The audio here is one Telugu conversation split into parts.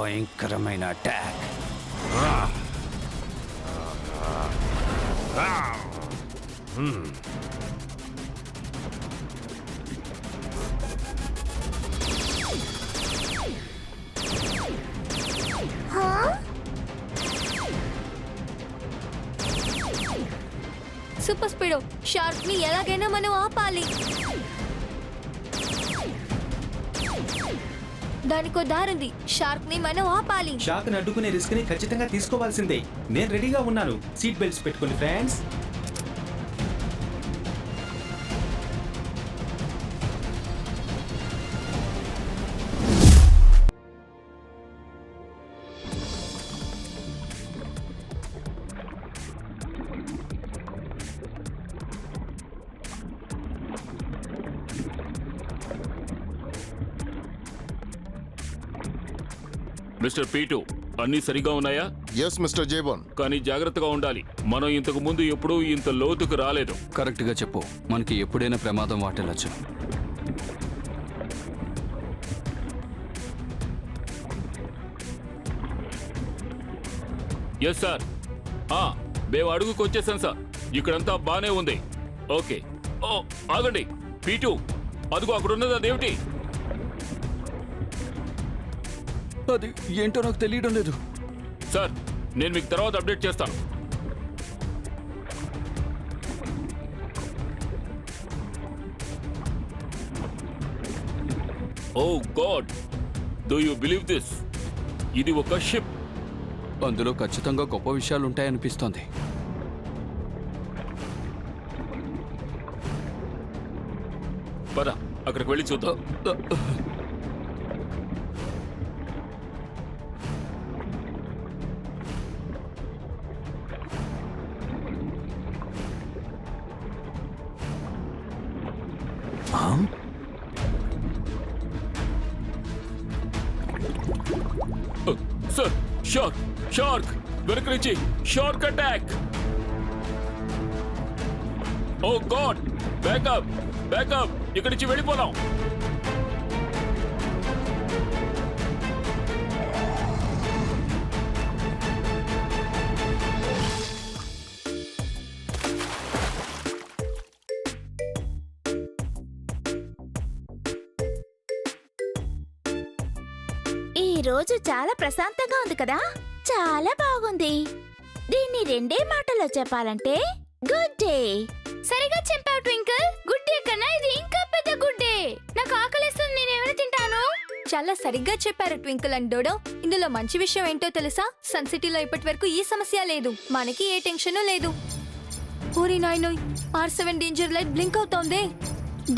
భయంకరమైన అటాక్. సూపర్ స్పీడో, షార్క్ ని ఎలాగైనా మనం ఆపాలి. దానికో దారుంది. షార్క్ ని మనం ఆపాలి. షాక్ ని అడ్డుకునే రిస్క్ ని ఖచ్చితంగా తీసుకోవాల్సిందే. నేను రెడీగా ఉన్నాను. సీట్ బెల్ట్స్ పెట్టుకోండి ఫ్రెండ్స్. మిస్టర్ పీటు, అన్నీ సరిగా ఉన్నాయా? ఎస్ మిస్టర్ జేబాన్. కానీ జాగ్రత్తగా ఉండాలి. మనం ఇంతకు ముందు ఎప్పుడూ ఇంత లోతుకు రాలేదు. కరెక్ట్గా చెప్పు. మనకి ఎప్పుడైనా ప్రమాదం వాటిల్లొచ్చు. Yes sir. మేము అడుగుకు వచ్చేసాం సార్. ఇక్కడంతా బానే ఉంది. ఓకే. ఓ ఆగండి పీటు, అదుగు అక్కడున్నది అదేమిటి? అది ఏంటో నాకు తెలియడం లేదు సార్. నేను మీకు తర్వాత అప్డేట్ చేస్తాను. Oh God, do you believe this? ఇది ఒక షిప్. అందులో ఖచ్చితంగా గొప్ప విషయాలు ఉంటాయనిపిస్తోంది. పద, అక్కడికి వెళ్ళి చూద్దాం. సార్, షార్క్ షార్క్ వెనక నుంచి షార్క్ అటాక్. ఓ గాడ్, బ్యాకప్ బ్యాకప్, ఇక్కడి నుంచి వెళ్ళిపోదాం. ఈ రోజు చాలా ప్రశాంతంగా ఉంది కదా. చాలా బాగుంది. దీన్ని రెండే మాటలో చెప్పాలంటే గుడ్ డే. సరిగా చెప్పావు ట్వింకిల్. గుడ్ డే కన్నా ఇది ఇంకా పెద్ద గుడ్ డే. నాకు ఆకలిస్తుంది, నేనేమైనా తింటాను. చాలా సరిగ్గా చెప్పారు ట్వింకిల్ అండ్ డోడో. ఇందులో మంచి విషయం ఏంటో తెలుసా? సన్ సిటీలో ఇప్పటి వరకు ఈ సమస్య లేదు. మనకి ఏ టెన్షన్ లేదు. ఓరి నాయనోయ్, R7 డేంజర్ లైట్ బ్లింక్ అవుతోంది.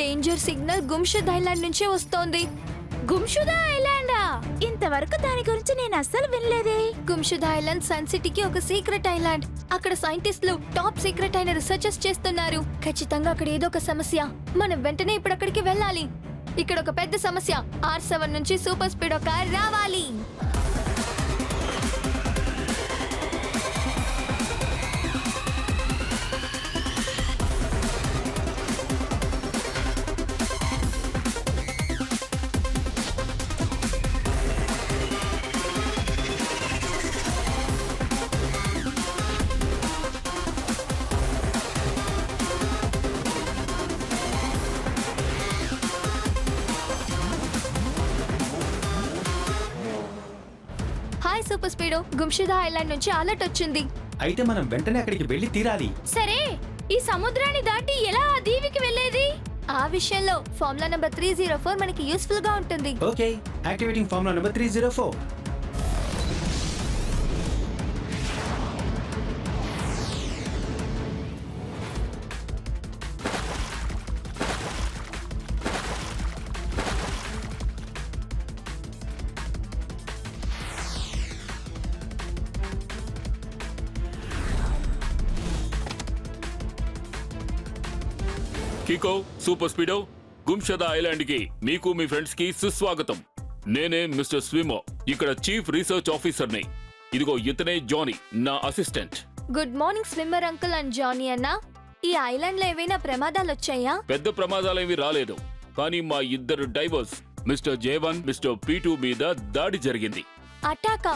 డేంజర్ సిగ్నల్ గుమ్షుద్ ఐలాండ్ నుంచే వస్తోంది. గుమ్షుదా ఐలాండా? ఇంతవరకు దాని గురించి నేను అస్సలు వినలేదే. గుమ్షుద్ ఐలాండ్ సన్ సిటీకి ఒక సీక్రెట్ ఐలాండ్. అక్కడ సైంటిస్టులు టాప్ సీక్రెట్ అయిన రీసెర్చెస్ చేస్తున్నారు. ఖచ్చితంగా అక్కడ ఏదో ఒక సమస్య. మనం వెంటనే ఇప్పుడు అక్కడికి వెళ్ళాలి. ఇక్కడ ఒక పెద్ద సమస్య. R7 నుంచి సూపర్ స్పీడ్ కార్ రావాలి. హాయ్ సూపర్ స్పీడో, గుమ్షుదా ఐలాండ్ నుంచి అలర్ట్ వచ్చింది. అయితే మనం వెంటనే అక్కడికి వెళ్ళి తీరాలి. సరే, ఈ సముద్రాన్ని దాటి ఎలా ఆ దీవికి వెళ్ళేది? ఆ విషయంలో ఫార్ములా నంబర్ 304 మనకి యూస్ఫుల్ గా ఉంటుంది. Okay, activating formula number 304. Kicko, super speedo, Gumshuda island కి మీకు మీ ఫ్రెండ్స్ కి సుస్వాగతం. నేనే మిస్టర్ స్విమో, ఇక్కడ చీఫ్ రీసెర్చ్ ఆఫీసర్ని. ఇదిగో ఇతనే జానీ, నా assistant. Good morning swimmer uncle and Johnny అన్న. ఈ ఐలాండ్ లో ఏవైనా ప్రమాదాలు వచ్చాయా? పెద్ద ప్రమాదాలేమీ రాలేదు, కానీ మా ఇద్దరు డైవర్స్ మిస్టర్ జేవన్, మిస్టర్ పీటు మీద దాడి జరిగింది. అటాకా?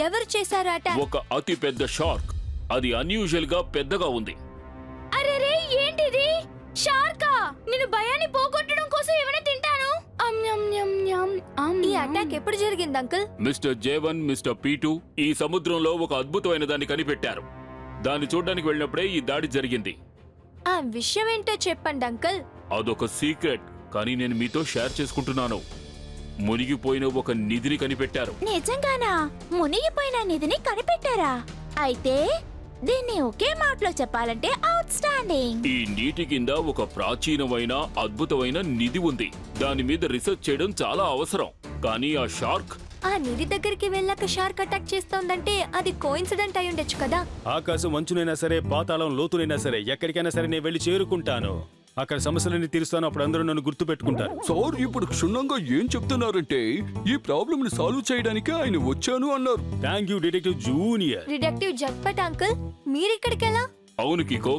ఎవరు చేశారు అటాక్? ఒక అతి పెద్ద షార్క్. అది అన్యూజువల్ గా పెద్దగా ఉంది. అరెరే, ఏంటిది? షార్కా? నేను భయాన్ని పోగొట్టడం కోసం ఏమైనా తింటాను. ఈ అటాక్ ఎప్పుడు జరిగింది అంకుల్? మిస్టర్ జేవన్, మిస్టర్ పీటు ఈ సముద్రంలో ఒక అద్భుతమైన దాన్ని కనిపెట్టారు. దాన్ని చూడడానికి వెళ్ళినప్పుడే ఈ దాడి జరిగింది. ఆ విషయం ఏంటో చెప్పండి అంకుల్. అదొక సీక్రెట్, కానీ నేను మీతో షేర్ చేసుకుంటున్నాను. మునిగిపోయిన ఒక నిధిని కనిపెట్టారు. నిజంగానా? మునిగిపోయిన నిధిని కనిపెట్టారా? అయితే దీన్ని ఒకే మాటలో చెప్పాలంటే అవుట్ స్టాండింగ్. ఈ నీటి కింద ఒక ప్రాచీనమైన అద్భుతమైన నిధి ఉంది. దాని మీద రీసెర్చ్ చేయడం చాలా అవసరం. కానీ ఆ షార్క్ ఆ నిధి దగ్గరికి వెళ్ళాక షార్క్ అటాక్ చేస్తోందంటే అది కోఇన్సిడెంట్ అయి ఉండొచ్చు కదా. ఆకాశం మంచునైనా సరే, పాతాళం లోతునైనా సరే, ఎక్కడికైనా సరే నేను వెళ్ళి చేరుకుంటాను. అక్కడ సమస్యలన్నీ తీరుస్తాను. అప్పుడు అందరూ నన్ను గుర్తు పెట్టుకుంటారు. సార్ ఇప్పుడు క్షుణ్ణంగా ఏం చెప్తున్నారంటే ఈ ప్రాబ్లమ్ ని సాల్వ్ చేయడానికి ఆయన వచ్చాను అన్నారు. Thank you detective junior. Detective Jhatpat uncle, మీరిక్కడికెలా? అవును కికో,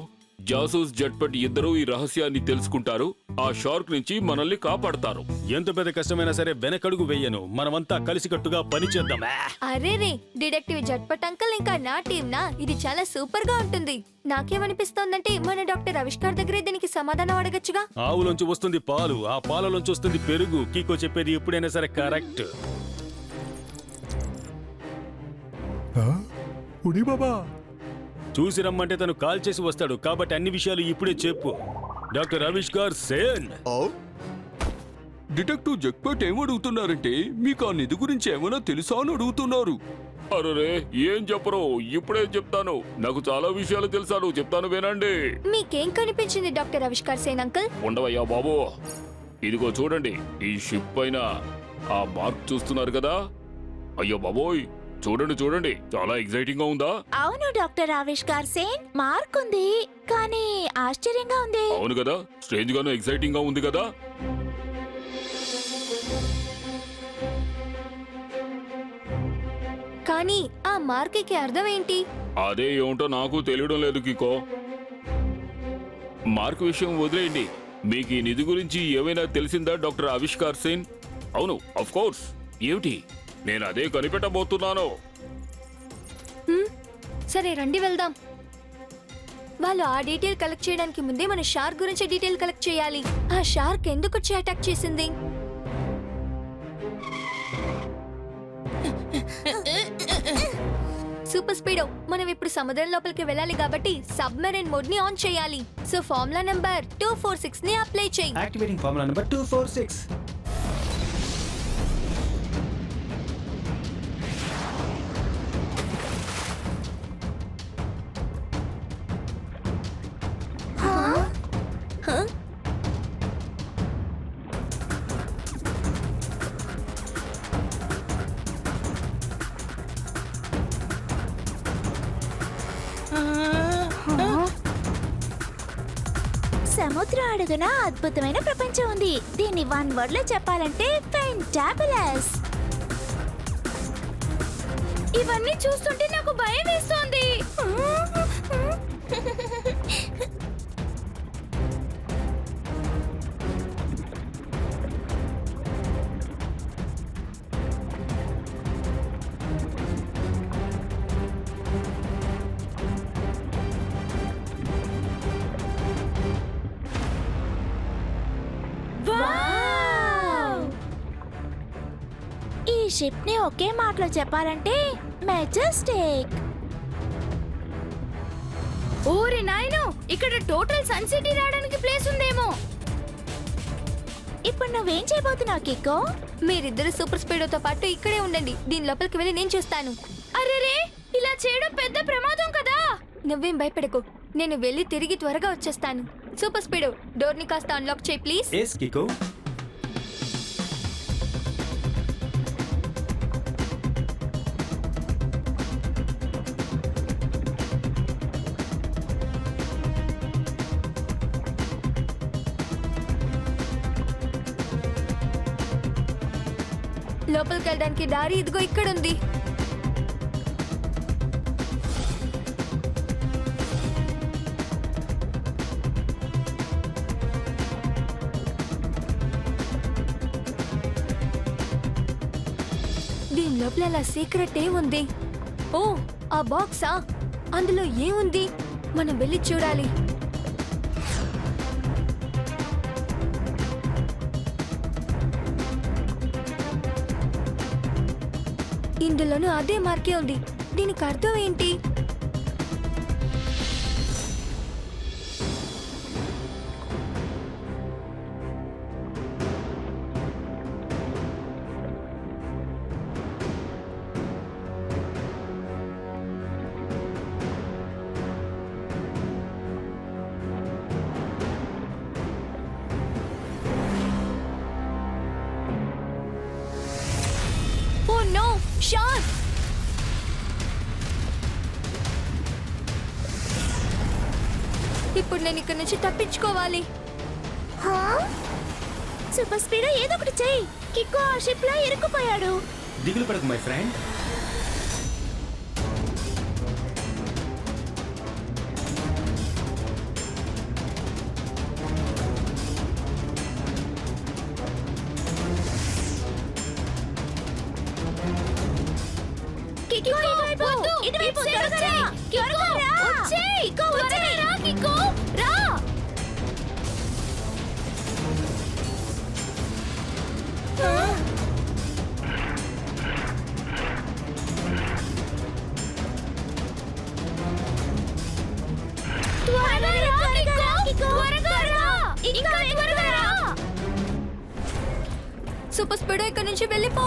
జాసూస్ జట్పట్ ఇద్దరూ ఈ రహస్యాన్ని తెలుసుకుంటారు. ఆ షార్క్ నుంచి మనల్ని కాపాడతారు. ఎంత పెద్ద కష్టమైనా సరే వెనకడుగు వెయ్యను. మనమంతా కలిసికట్టుగా పనిచేద్దాం. అరేరే, డిటెక్టివ్ జట్పట్ అంకుల్ ఇంకా నా టీం నా ఇది చాలా సూపర్ గా ఉంటుంది. నాకేమనిపిస్తోందంటే మన డాక్టర్ ఆవిష్కార్ దగ్గరే దీనికి సమాధానం అడగచ్చుగా. ఆవులోంచి వస్తుంది పాలు, ఆ పాలలోంచి వస్తుంది పెరుగు. కీకో చెప్పేది ఎప్పుడైనా సరే కరెక్ట్. చూసి రమ్మంటే తను కాల్ చేసి వస్తాడు. కాబట్టి అన్ని విషయాలు ఇప్పుడే చెప్పు. డాక్టర్ ఆవిష్కార్ సేన్. డిటెక్టివ్ జక్పేట్ ఏమడుగుతున్నారంటే మీకు ఆ నిధి గురించి ఏమైనా తెలుసా అని అడుగుతున్నారు. అరే ఏం చెప్పరు, ఇప్పుడే చెప్తాను. నాకు చాలా విషయాలు తెలుసాను, చెప్తాను వినండి. మీకేం కనిపించింది డాక్టర్ ఆవిష్కార్ సేన్ అంకుల్? ఉండవయ్యా బాబు, ఇదిగో చూడండి. ఈ షిప్ పైన ఆ మార్క్ చూస్తున్నారు కదా. అయ్యో బాబోయ్, చూడండి చూడండి, చాలా ఎక్సైటింగ్ గా ఉందా? అవును డాక్టర్ ఆవిష్కార్ సేన్, మార్క్ ఉంది కానీ ఆశ్చర్యంగా ఉంది. అవును కదా, స్ట్రేంజ్ గాను ఎక్సైటింగ్ గా ఉంది కదా. కానీ ఆ మార్క్కి అర్థం ఏంటి? అదే ఏమిటో నాకు తెలియడం లేదు కికో. మార్క్ విషయం వదిలేయండి. మీకు ఈ నిధి గురించి ఏమైనా తెలిసిందా డాక్టర్ ఆవిష్కార్ సేన్? అవును, అఫ్ కోర్స్. ఏమిటి? నేను అదే కనిపెట్టబోతున్నాను. సరే రండి వెళ్దాం. వాళ్ళు ఆ డీటెయిల్ కలెక్ట్ చేయడానికి ముందే మన షార్క్ గురించి డీటెయిల్ కలెక్ట్ చేయాలి. ఆ షార్క్ ఎందుకు వచ్చి అటాక్ చేసింది? సూపర్ స్పీడో, మనం ఇప్పుడు సముద్రం లోపలికి వెళ్ళాలి కాబట్టి సబ్మెరైన్ మోడ్ ని ఆన్ చేయాలి. సో ఫార్ములా నంబర్ 246 ని అప్లై చేయి. Activating formula number 246. సముద్రం అడుగున అద్భుతమైన ప్రపంచం ఉంది. దీన్ని వన్ వర్డ్ లో చెప్పాలంటే ఫెంటాబులస్. ఇవన్నీ చూస్తుంటే నాకు భయం వేస్తోంది. ఈ షిప్ ని ఒకే మాటలో చెప్పాలంటే మెజెస్టిక్. ఓరే నాయనో, ఇక్కడ టోటల్ సన్ సిటీ రావడానికి ప్లేస్ ఉందేమో. ఇప్పుడు నువ్వేం చేయబోతున్నావు కిక్కో? మీరిద్దరు సూపర్ స్పీడోతో పాటు ఇక్కడే ఉండండి. దీని లోపలికి వెళ్ళి నేను చూస్తాను. అరేరే, ఇలా చేయడం పెద్ద ప్రమాదం కదా. నువ్వేం భయపడకు, నేను వెళ్ళి తిరిగి త్వరగా వచ్చేస్తాను. సూపర్ స్పీడో, డోర్ ని కాస్త అన్లాక్ చేయి ప్లీజ్. ఎస్ కికో. లోపలికి వెళ్ళడానికి దారి ఇదిగో ఇక్కడ ఉంది. దీని దీని లోపల అలా సీక్రెట్ ఏ ఉంది? ఓ, ఆ బాక్సా? అందులో ఏముంది? మనం వెళ్ళి చూడాలి. ఇందులోనూ అదే మార్కే ఉంది. దీనికి అర్థం ఏంటి? Oh no, shark! ఇప్పుడు నేను ఇక్కడ నుంచి తప్పించుకోవాలి. సూపర్ స్పీడ్ ఏదో ఒకటి చెయ్యి. కిక్కో ఆ షిప్ లో ఇరుక్కుపోయాడు. దిగులు పడకు మై ఫ్రెండ్. కిక్కో ఇటువైపు, ఇటువైపు, త్వరగా రా. త్వరగా రా. కిక్కో, వచ్చేయ్. సూపర్ స్పీడ్ ఇక్కడ నుంచి వెళ్ళిపో.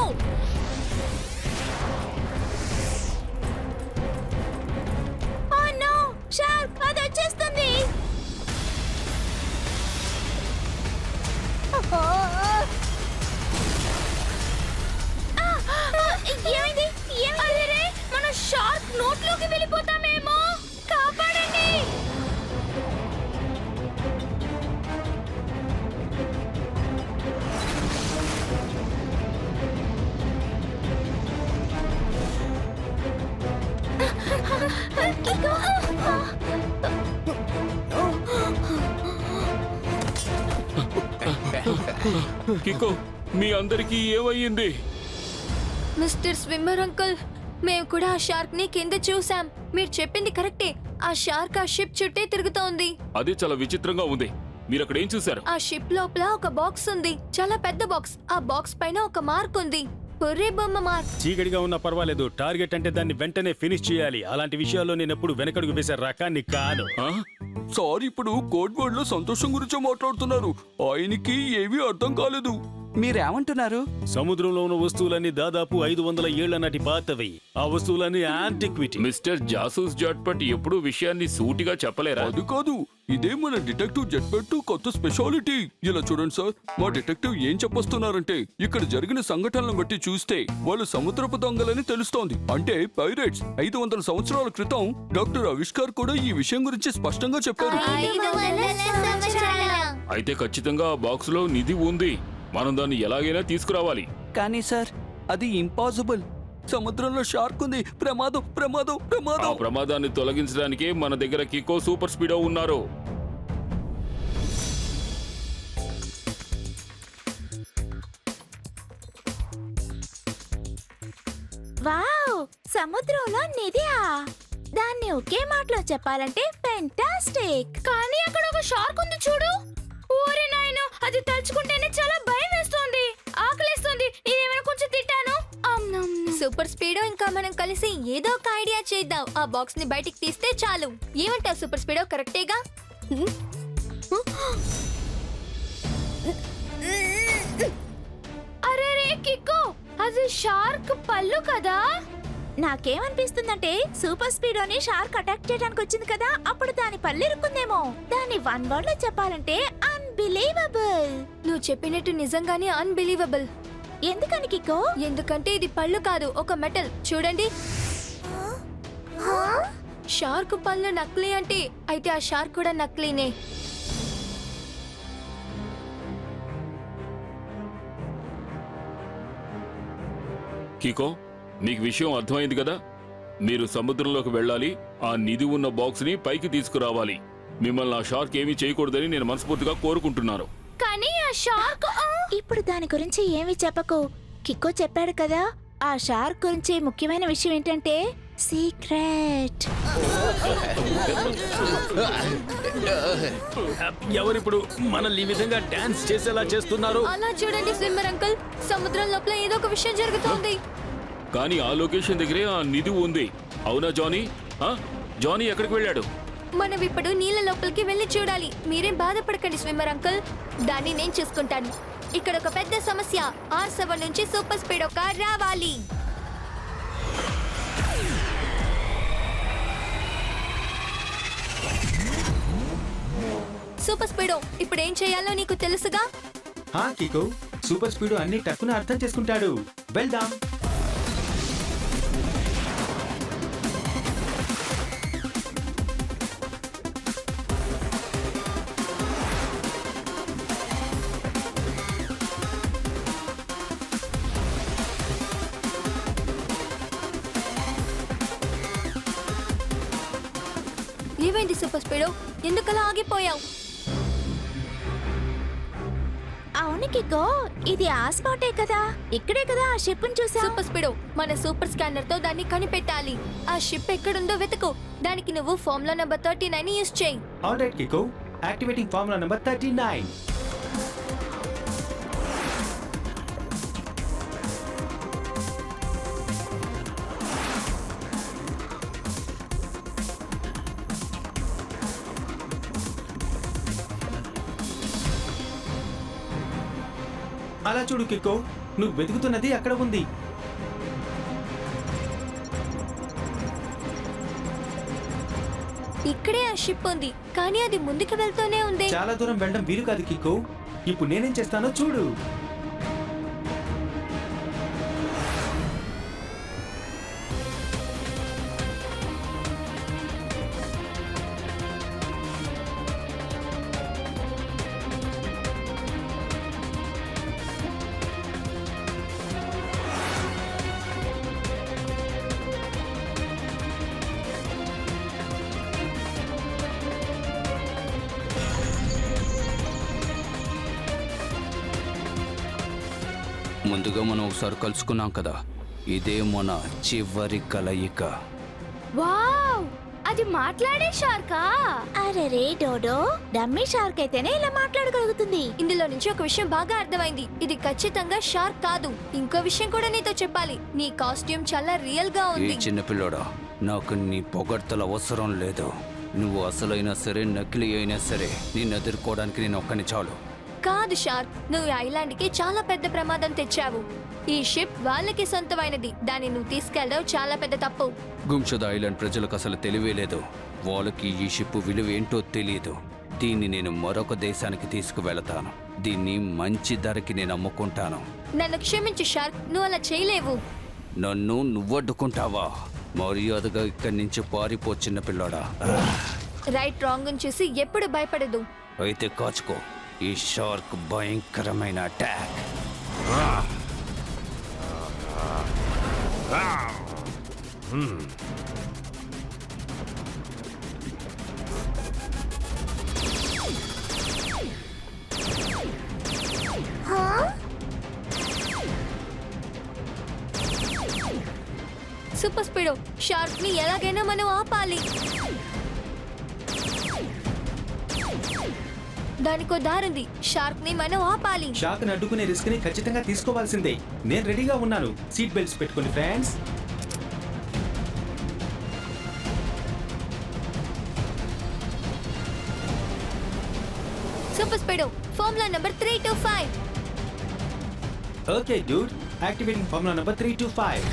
ఓ నో, షార్క్ అది వచ్చేస్తుంది. ఏమైంది? అరే, మన షార్క్ నోట్లోకి వెళ్ళిపోతామేమో. కాపాడండి. కికో, మీ అందరికీ ఏమయ్యింది? మిస్టర్ స్విమ్మర్ అంకుల్, మేము కూడా ఆ షార్క్ ని కింద చూసాం. మీరు చెప్పింది కరెక్టే. ఆ షార్క్ ఆ షిప్ చుట్టే తిరుగుతోంది. అది చాలా విచిత్రంగా ఉంది. మీరు అక్కడ ఏం చూశారు? ఆ షిప్ లోపల ఒక బాక్స్ ఉంది, చాలా పెద్ద బాక్స్. ఆ బాక్స్ పైన ఒక మార్క్ ఉంది, పుర్రె బొమ్మ మార్క్. చీకటిగా ఉన్నా పర్వాలేదు, టార్గెట్ అంటే దాన్ని వెంటనే ఫినిష్ చేయాలి. అలాంటి విషయాల్లో నేను ఎప్పుడు వెనకడుగు వేసే రకాన్ని కాను. ఆ? సార్ ఇప్పుడు కోడ్ వర్డ్ లో సంతోషం గురించి మాట్లాడుతున్నారు. ఆయనకి ఏమీ అర్థం కాలేదు. మీరేమంటున్నారు? సముద్రంలో ఉన్న వస్తువులన్నీ దాదాపు 500 ఏళ్ల నాటి పాతవి. ఆ వస్తువులన్నీ యాంటిక్విటీ. మిస్టర్ జాసూస్ జట్పట్ ఎప్పుడూ విషయాన్ని సూటిగా చెప్పలేరా? అది కాదు, ఇదే మన డిటెక్టివ్ జట్పెట్టు కొత్త స్పెషాలిటీ. ఇలా చూడండి సార్, మా డిటెక్టివ్ ఏం చెప్పొస్తున్నారంటే ఇక్కడ జరిగిన సంఘటనలను బట్టి చూస్తే వాళ్ళు సముద్రపు దొంగలని తెలుస్తోంది. అంటే పైరేట్స్. 500 సంవత్సరాల క్రితం డాక్టర్ ఆవిష్కార్ కూడా ఈ విషయం గురించి స్పష్టంగా చెప్పారు. అయితే ఖచ్చితంగా ఆ బాక్స్ లో నిధి ఉంది. మనం దాన్ని ఎలాగైనా తీసుకురావాలి. కానీ సార్, అది ఇంపాసిబుల్. సముద్రంలో షార్క్ ఉంది. ప్రమాదం, ప్రమాదం, ఆ ప్రమాదం. ప్రమాదాన్ని తొలగించడానికి మన దగ్గర కికో సూపర్ స్పీడో ఉన్నారు. వావ్, సముద్రంలో నిధియా? దాన్ని ఒకే మాటలో చెప్పాలంటే ఫెంటాస్టిక్. కానీ అక్కడ ఒక షార్క్ ఉంది చూడు. ఓరే నాయనో, అది తలుచుకుంటేనే చాలా భయం వేస్తుంది. ఆకలేస్తుంది. నేనేమైనా కొంచెం తింటాను. సూపర్ స్పీడో ఇంకా మనం కలిసి ఏదో ఒక ఐడియా చేద్దాం. ఆ బాక్స్ ని బయటికి తీస్తే చాలు. ఏమంటావు సూపర్ స్పీడో? కరెక్టేగా? అరే రే కిక్కో, అది షార్క్ పళ్ళు కదా? నాకేమనిపిస్తుందంటే సూపర్ స్పీడోని షార్క్ అటాక్ చేయడానికి వచ్చింది కదా, అప్పుడు దాని పళ్ళు ఇరుక్కుందేమో. దాన్ని వన్ వర్డ్ లో చెప్పాలంటే అన్బిలీవబుల్. నువ్వు చెప్పినట్టు నిజంగానే అన్బిలీవబుల్. ఎందుకని కిక్కో? ఎందుకంటే ఇది పళ్ళు కాదు, ఒక మెటల్. చూడండి, షార్క్ పళ్ళు నకిలీ అంటే అయితే ఆ షార్క్ కూడా నకిలీనే. కికో, మీకు విషయం అర్థమైంది కదా? మీరు సముద్రంలోకి వెళ్ళాలి, ఆ నిధి ఉన్న బాక్స్ ని పైకి తీసుకురావాలి. మిమ్మల్ని ఆ షార్క్ ఏమీ చేయకూడదని నేను మనస్ఫూర్తిగా కోరుకుంటున్నాను. కానీ ఆ షార్క్ ఇప్పుడు దాని గురించి ఏమీ చెప్పకు. కిక్కో చెప్పాడు కదా, ఆ షార్క్ గురించి ముఖ్యమైన విషయం ఏంటంటే సీక్రెట్. ఎవరిప్పుడు మనల్ని ఈ విధంగా డాన్స్ చేసేలా చేస్తున్నారు? అలా చూడండి స్విమ్మర్ అంకుల్, సముద్రం లోపల ఏదో ఒక విషయం జరుగుతోంది. కానీ ఆ లొకేషన్ దగ్గరే ఆ నిధి ఉంది. అవునా జానీ? జానీ ఎక్కడికి వెళ్ళాడు? మనం ఇప్పుడు నీళ్ళ లోపలికి వెళ్ళి చూడాలి. మీరేం బాధపడకండి స్విమ్మర్ అంకుల్, దాన్ని నేను చూసుకుంటాను. ఇక్కడ ఒక పెద్ద సమస్య, R7 నుంచి సూపర్ స్పీడో కార్ రావాలి. సూపర్ స్పీడో, ఇప్పుడు ఏం చేయాలో నీకు తెలుసుగా? కికో, సూపర్ స్పీడ్ అన్ని టక్కున అర్థం చేసుకుంటాడు. వెళ్దాం. ఏమైంది సూపర్ స్పీడో, ఎందుకలా ఆగిపోయావు? అవును కికో, ఇది ఆ స్పాటే కదా. ఇక్కడే కదా ఆ షిప్ చూసా. సూపర్ స్పీడో, మన సూపర్ స్కానర్ తో దాన్ని కనిపెట్టాలి. ఆ షిప్ ఎక్కడుందో వెతుకు. దానికి నువ్వు ఫార్ములా నంబర్ 39 యూజ్ చేయి. All right Kicko, activating formula number 39. అలా చూడు కికో, నువ్వు వెతుకుతున్నది అక్కడ ఉంది. ఇక్కడే ఆ షిప్ ఉంది, కానీ అది ముందుకు వెళ్తూనే ఉంది. చాలా దూరం వెళ్ళడం వీలు కాదు కికో. ఇప్పుడు నేనేం చేస్తానో చూడు. ముందుగా మనం ఒకసారి కలుసుకున్నాం కదా, ఇదే మన చివరి కలయిక. వావ్, అది మాట్లాడే షార్కా? అరే డోడో, డమ్మీ షార్క్ అయితేనే ఇలా మాట్లాడగలుగుతుంది. ఇందులో నుంచి ఒక విషయం బాగా అర్థమైంది. ఇది ఖచ్చితంగా షార్క్ కాదు. ఇంకో విషయం కూడా నీతో చెప్పాలి. నీ కాస్ట్యూమ్ చాలా రియల్ గా ఈ ఉంది. చిన్నపిల్లోడా, నాకు నీ పొగడ్తల అవసరం లేదు. నువ్వు అసలైనా సరే నకిలీ అయినా సరే నిన్ను ఎదుర్కోవడానికి నేను ఒక్కని చాలు. కాదు షార్క్, నువ్వు ఐలాండ్ కి చాలా పెద్ద ప్రమాదం తెచ్చావు. ఈ షిప్ వాళ్ళకి సొంతమైనది. దాన్ని నువ్వు తీసుకెళ్ళడం చాలా పెద్ద తప్పు. గుంషద ఐలాండ్ ప్రజలకు అసలు తెలివే లేదు. వాళ్ళకి ఈ షిప్ విలువ ఏంటో తెలియదు. దీన్ని నేను మరొక దేశానికి తీసుకువెళతాను. దీన్ని మంచి ధరకి నేను అమ్ముకుంటాను. నన్ను క్షమించు షార్క్, నువ్వు అలా చేయలేవు. నన్ను నువ్వడ్డుకుంటావా? మర్యాదగా ఇక్కడి నుంచి పారిపో చిన్నపిల్లోడా. రైట్ రాంగ్ చూసి ఎప్పుడు భయపడదు. అయితే కాచుకో, ఈ షార్క్ భయంకరమైన అటాక్. సూపర్ స్పీడో, షార్క్ ని ఎలాగైనా మనం ఆపాలి. దానికో దారుంది. షార్క్ ని మనం ఆపాలి. షాక్ ని అడ్డుకునే రిస్క్ ని ఖచ్చితంగా తీసుకోవాల్సిందే. నేను రెడీగా ఉన్నాను. సీట్ బెల్ట్స్ పెట్టుకోండి friends. Super speedo, formula number 325. Okay Dude, activating formula number 325.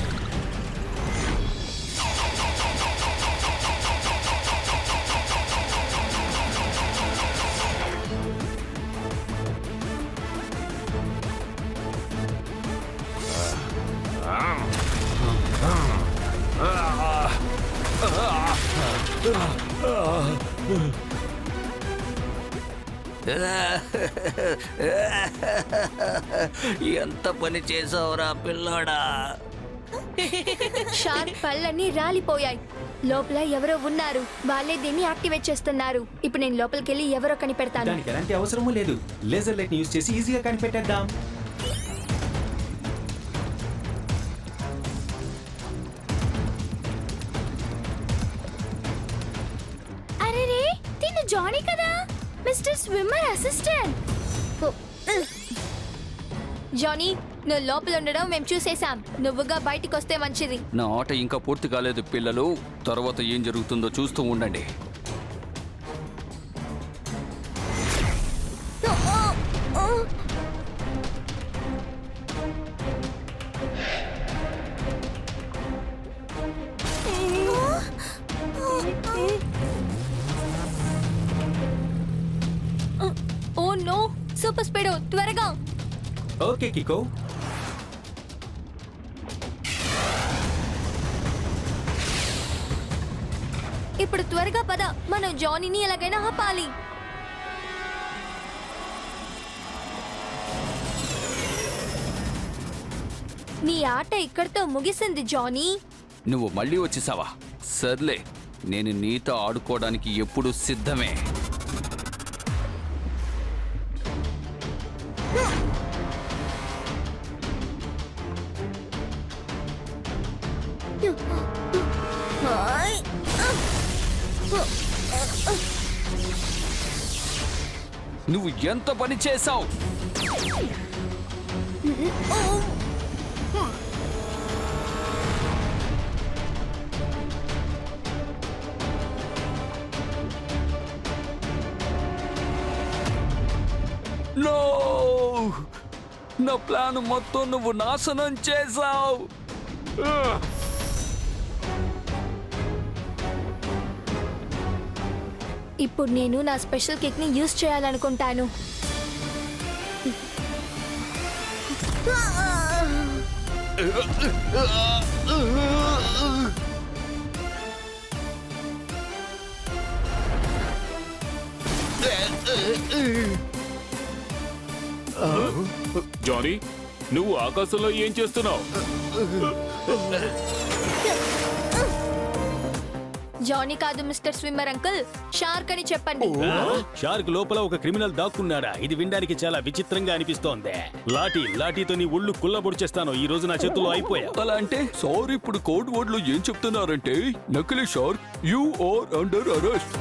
ఎంత పని చేసావురా పిల్లోడా. షార్క్ పళ్ళన్నీ రాలిపోయాయి. లోపల ఎవరో ఉన్నారు. వాళ్ళే దీన్ని యాక్టివేట్ చేస్తున్నారు. ఇప్పుడు నేను లోపలికి వెళ్ళి ఎవరో కనిపెడతాను. దానికి ఎలాంటి అవసరమూ లేదు. లేజర్ లైట్ ని యూజ్ చేసి ఈజీగా కనిపెట్టేద్దాం. జానీ కదా, మిస్టర్ స్విమ్మర్ అసిస్టెంట్. జానీ, నువ్వు లోపల ఉండడం మేము చూసేశాం. నువ్వుగా బయటికి వస్తే మంచిది. నా ఆట ఇంకా పూర్తి కాలేదు పిల్లలు. తర్వాత ఏం జరుగుతుందో చూస్తూ ఉండండి. ఓ నో, సూపర్ స్పీడ్, త్వరగా. ఓకే కికో. ఇప్పుడు త్వరగా పద, మనం జానీని ఎలాగైనా ఆపాలి. నీ ఆట ఇక్కడితో ముగిసింది జానీ. నువ్వు మళ్ళీ వచ్చేసావా? సర్లే, నేను నీతో ఆడుకోవడానికి ఎప్పుడూ సిద్ధమే. నువ్వు ఎంత పని చేశావు? నో! నా ప్లాన్ మొత్తం నువ్వు నాశనం చేశావు. ఇప్పుడు నేను నా స్పెషల్ కిక్ ని యూజ్ చేయాలనుకుంటాను. జానీ, నువ్వు ఆకాశంలో ఏం చేస్తున్నావు? జానీ కాదు మిస్టర్ స్విమ్మర్ అంకుల్, షార్క్ అని చెప్పండి. షార్క్ లోపల ఒక క్రిమినల్ దాక్కున్నాడా? ఇది వినడానికి చాలా విచిత్రంగా అనిపిస్తోంది. లాఠీతో నీ ఒళ్ళు కుల్లబొడి చేస్తాను. ఈ రోజు నా చేతుల్లో అయిపోయా. అలా అంటే సార్ ఇప్పుడు కోడ్ వర్డ్ లో ఏం చెప్తున్నారంటే, నకిలీ shark you are under arrest.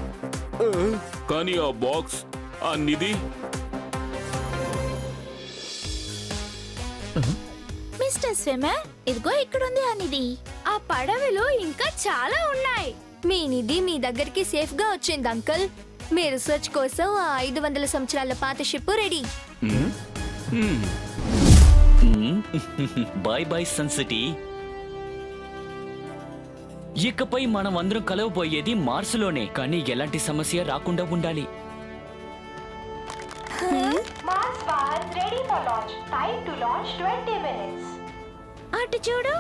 కానీ ఆ బాక్స్, ఆ నిధి, మిస్టర్ స్విమ్మర్, ఇదిగో ఇక్కడుంది అనేది. ఆ పడవలో ఇంకా చాలా ఉన్నాయి. మీ నిధి మీ దగ్గరికి సేఫ్ గా వచ్చింది అంకుల్. మీ రీసెర్చ్ కోసం ఆ 500 సంవత్సరాల పాత ship ready. Bye bye Sun City. ఇకపై మనం అందరం కలవబోయేది మార్సులోనే, కానీ ఎలాంటి సమస్య రాకుండా ఉండాలి. Mars was ready for launch. Time to launch 20 minutes. అటు చూడు.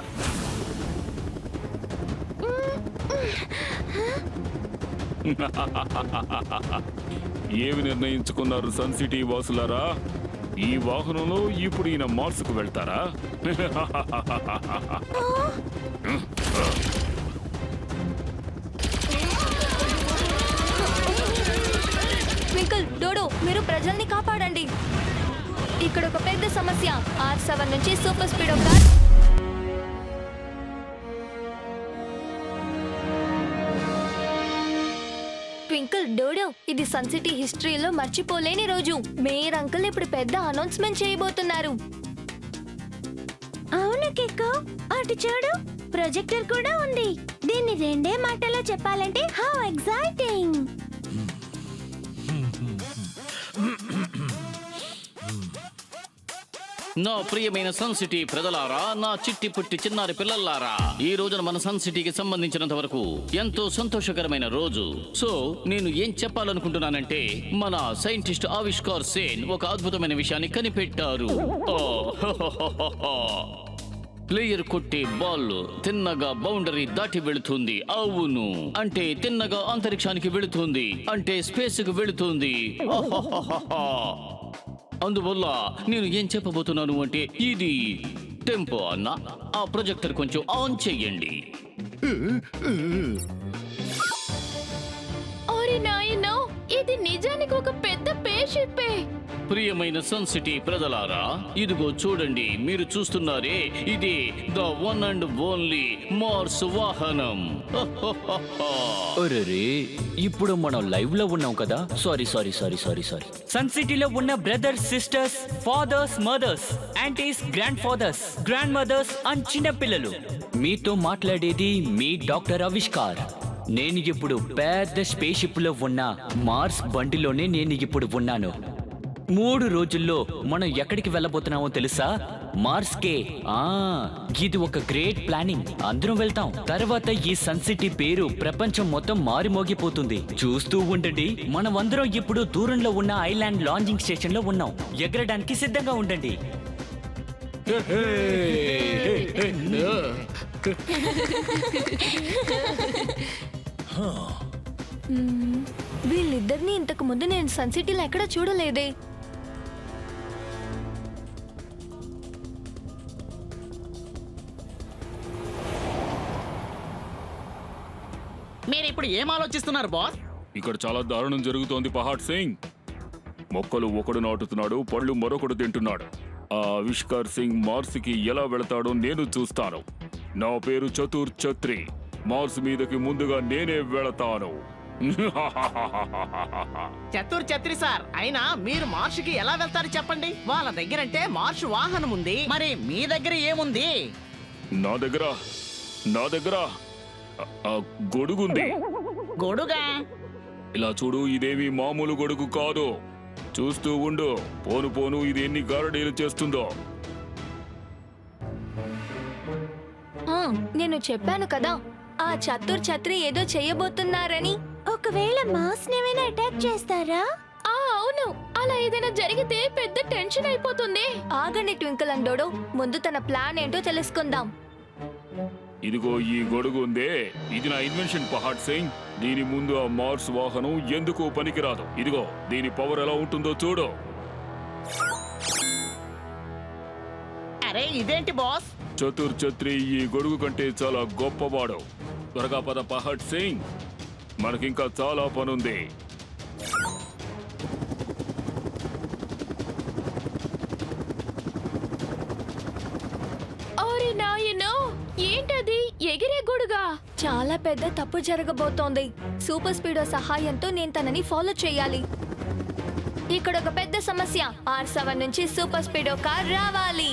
ఏమి నిర్ణయించుకున్నారు సన్ సిటీ వాసులారా? ఈ వాహనంలో ఇప్పుడు ఈయన మార్సుకు వెళ్తారా? ట్వింకిల్, డోడో, మీరు ప్రజల్ని కాపాడండి. ఇక్కడ ఒక పెద్ద సమస్య. R7 నుంచి super speed car. Twinkle, Dodo, ఇది సన్ సిటీ హిస్టరీలో మర్చిపోలేని రోజు. మేయర్ అంకుల్ ఇప్పుడు పెద్ద అనౌన్స్మెంట్ చేయబోతున్నారు. అవును కిక్కో, అటు చూడు. ప్రొజెక్టర్ కూడా ఉంది. దీన్ని రెండే మాటల్లో చెప్పాలంటే హౌ ఎక్సైటింగ్. నా ప్రియమైన సన్ సిటీ ప్రజలారా, నా చిట్టి పుట్టి చిన్నారి పిల్లలారా, ఈ రోజున మన సన్ సిటీకి సంబంధించినంత వరకు ఎంతో సంతోషకరమైన రోజు. సో నేను ఏం చెప్పాలనుకుంటున్నానంటే, మన సైంటిస్ట్ ఆవిష్కార్ సేన్ ఒక అద్భుతమైన విషయాన్ని కనిపెట్టారు. ప్లేయర్ కొట్టే బాల్ తిన్నగా బౌండరీ దాటి వెళుతుంది. అవును, అంటే తిన్నగా అంతరిక్షానికి వెళుతుంది, అంటే స్పేస్ కు వెళుతుంది. అందువల్ల నేను ఏం చెప్పబోతున్నాను అంటే, ఇది టెంపో అన్న. ఆ ప్రొజెక్టర్ కొంచెం ఆన్ చెయ్యండి. ఓరి నాయనో, ఈ ఇది నిజానికి ఒక పెద్ద పేషిప్పే. ప్రియమైన సన్ సిటీ ప్రజలారా, ఇదిగో చూడండి, మీరు చూస్తున్నారే, ఇది the one and only Mars వాహనం. అరే, ఇప్పుడు మనం లైవ్ లో ఉన్నాం కదా. సారీ సన్ సిటీలో ఉన్న brothers, sisters, fathers, mothers, aunties, grand fathers, grand mothers and చిన్న పిల్లలు, మీతో మాట్లాడేది మీ డాక్టర్ ఆవిష్కార్. నేను ఇప్పుడు పెద్ద స్పేస్ షిప్ లో ఉన్న మార్స్ బండిలోనే నేను ఇప్పుడు ఉన్నాను. 3 రోజుల్లో మనం ఎక్కడికి వెళ్ళబోతున్నామో తెలుసా? మార్స్ కే. ఇది ఒక గ్రేట్ ప్లానింగ్. అందరం వెళ్తాం. తర్వాత ఈ సన్ సిటీ పేరు ప్రపంచం మొత్తం మారిమోగిపోతుంది. చూస్తూ ఉండండి. మనం అందరం ఇప్పుడు దూరంలో ఉన్న ఐలాండ్ లాంచింగ్ స్టేషన్ లో ఉన్నాం. ఎగరడానికి సిద్ధంగా ఉండండి. వీళ్ళిద్దరిని ఇంతకు ముందు నేను సన్ సిటీలో ఎక్కడ చూడలేదే. మీరు ఇప్పుడు ఏం ఆలోచిస్తున్నారు బాస్? ఇక్కడ చాలా దారుణం జరుగుతోంది పహాడ్ సింగ్. మొక్కలు ఒకడు నాటుతున్నాడు, పళ్ళు మరొకడు తింటున్నాడు. ఆ ఆవిష్కార్ సింగ్ మార్స్కి ఎలా వెళతాడో నేను చూస్తాను. నా పేరు చతుర్ ఛత్రి. మార్స్ మీదకి ముందుగా నేనే వెళతాను. చతుర్ ఛత్రి సార్, అయినా మీరు మార్షుకి ఎలా వెళ్తారు చెప్పండి? వాళ్ళ దగ్గరంటే మార్షు వాహనం ఉంది, మరి మీ దగ్గర ఏముంది? నా దగ్గర గొడుగుంది. గొడుగా? ఇలా చూడు, ఇదేమి మామూలు గొడుగు కాదు. చూస్తూ ఉండు, పోను పోను ఇది ఎన్ని గారడీలు చేస్తుందో. నేను చెప్పాను కదా, ఆ చతుర్ ఛత్రి ఏదో చెయ్యబోతున్నారని. ఒకవేళ మాస్ ఏమైనా అటాక్ చేస్తారా? అవును, అలా ఏదైనా జరిగితే పెద్ద టెన్షన్ అయిపోతుంది. ఆగండి ట్వింకిల్ అండ్ డోడో, ముందు తన ప్లాన్ ఏంటో తెలుసుకుందాం. ఇదిగో ఈ గొడుగు ఉందే, ఇది నా ఇన్వెన్షన్ పహాడ్ సింగ్. దీని ముందు ఆ మార్స్ వాహనం ఎందుకు పనికిరాదు. ఇదిగో దీని పవర్ ఎలా ఉంటుందో చూడు. అరే ఇదేంటి బాస్? చతుర్ ఛత్రి ఈ గొడుగు కంటే చాలా గొప్పవాడు. త్వరగా పద పహాడ్ సింగ్, మనకింకా చాలా పనుంది. ఏంటది ఎగిరే గొడుగా? చాలా పెద్ద తప్పు జరగబోతోంది. సూపర్ స్పీడో సహాయంతో నేను తనని ఫాలో చేయాలి. ఇక్కడ ఒక పెద్ద సమస్య. R7 నుంచి సూపర్ స్పీడో కార్ రావాలి.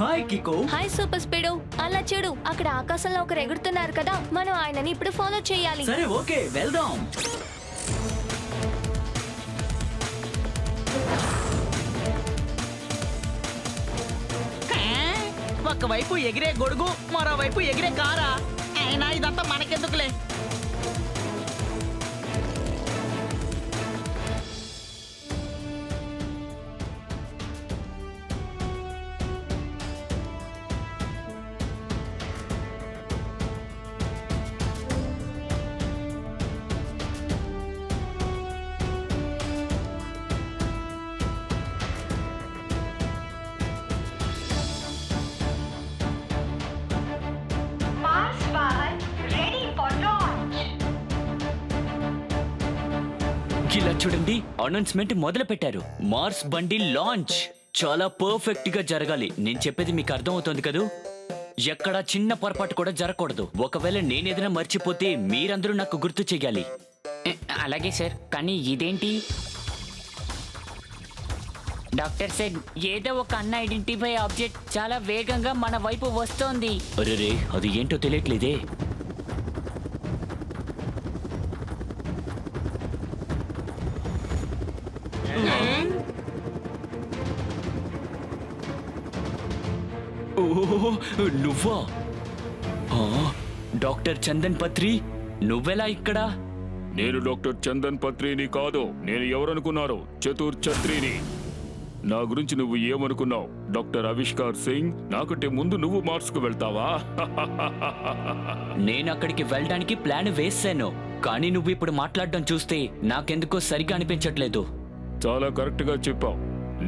Hi Kicko. Hi super speedo. అలా చూడు, అక్కడ ఆకాశంలో ఒకరు ఎగురుతున్నారు కదా, మనం ఆయనని ఇప్పుడు ఫాలో చేయాలి. సరే ఓకే, వెళ్దాం. ఒకవైపు ఎగిరే గొడుగు, మరోవైపు ఎగిరే కారా? అయినా ఇదంతా మనకెందుకులే. Mars Vahan ready for launch. ఇలా చూడండి, అనౌన్స్మెంట్ మొదలు పెట్టారు. మార్స్ బండి లాంచ్ చాలా పర్ఫెక్ట్ గా జరగాలి. నేను చెప్పేది మీకు అర్థం అవుతుంది కదూ? ఎక్కడ చిన్న పొరపాటు కూడా జరగకూడదు. ఒకవేళ నేనేదైనా మర్చిపోతే మీరందరూ నాకు గుర్తు చెయ్యాలి. అలాగే సార్, కానీ ఇదేంటి? డాక్టర్ సార్, ఏదో ఒక అన్ఐడెంటిఫై ఆబ్జెక్ట్ చాలా వేగంగా మన వైపు వస్తోంది. అరే, అది ఏంటో తెలియట్లేదే. నువ్వా? డాక్టర్ చందన్ పత్రి, నువ్వెలా ఇక్కడ? నేను డాక్టర్ చందన్ పత్రిని కాదు. నేను ఎవరనుకున్నారు? చతుర్ ఛత్రిని. నా గురించి నువ్వు ఏమనుకున్నావు? డాక్టర్ ఆవిష్కార్ సింగ్. నాకంటే ముందు నువ్వు మార్స్కు వెళ్తావా? నేను అక్కడికి వెళ్ళడానికి ప్లాన్ వేసాను, కానీ నువ్వు ఇప్పుడు మాట్లాడడం చూస్తే నాకెందుకో సరిగా అనిపించట్లేదు. చాలా కరెక్ట్ గా చెప్పావు.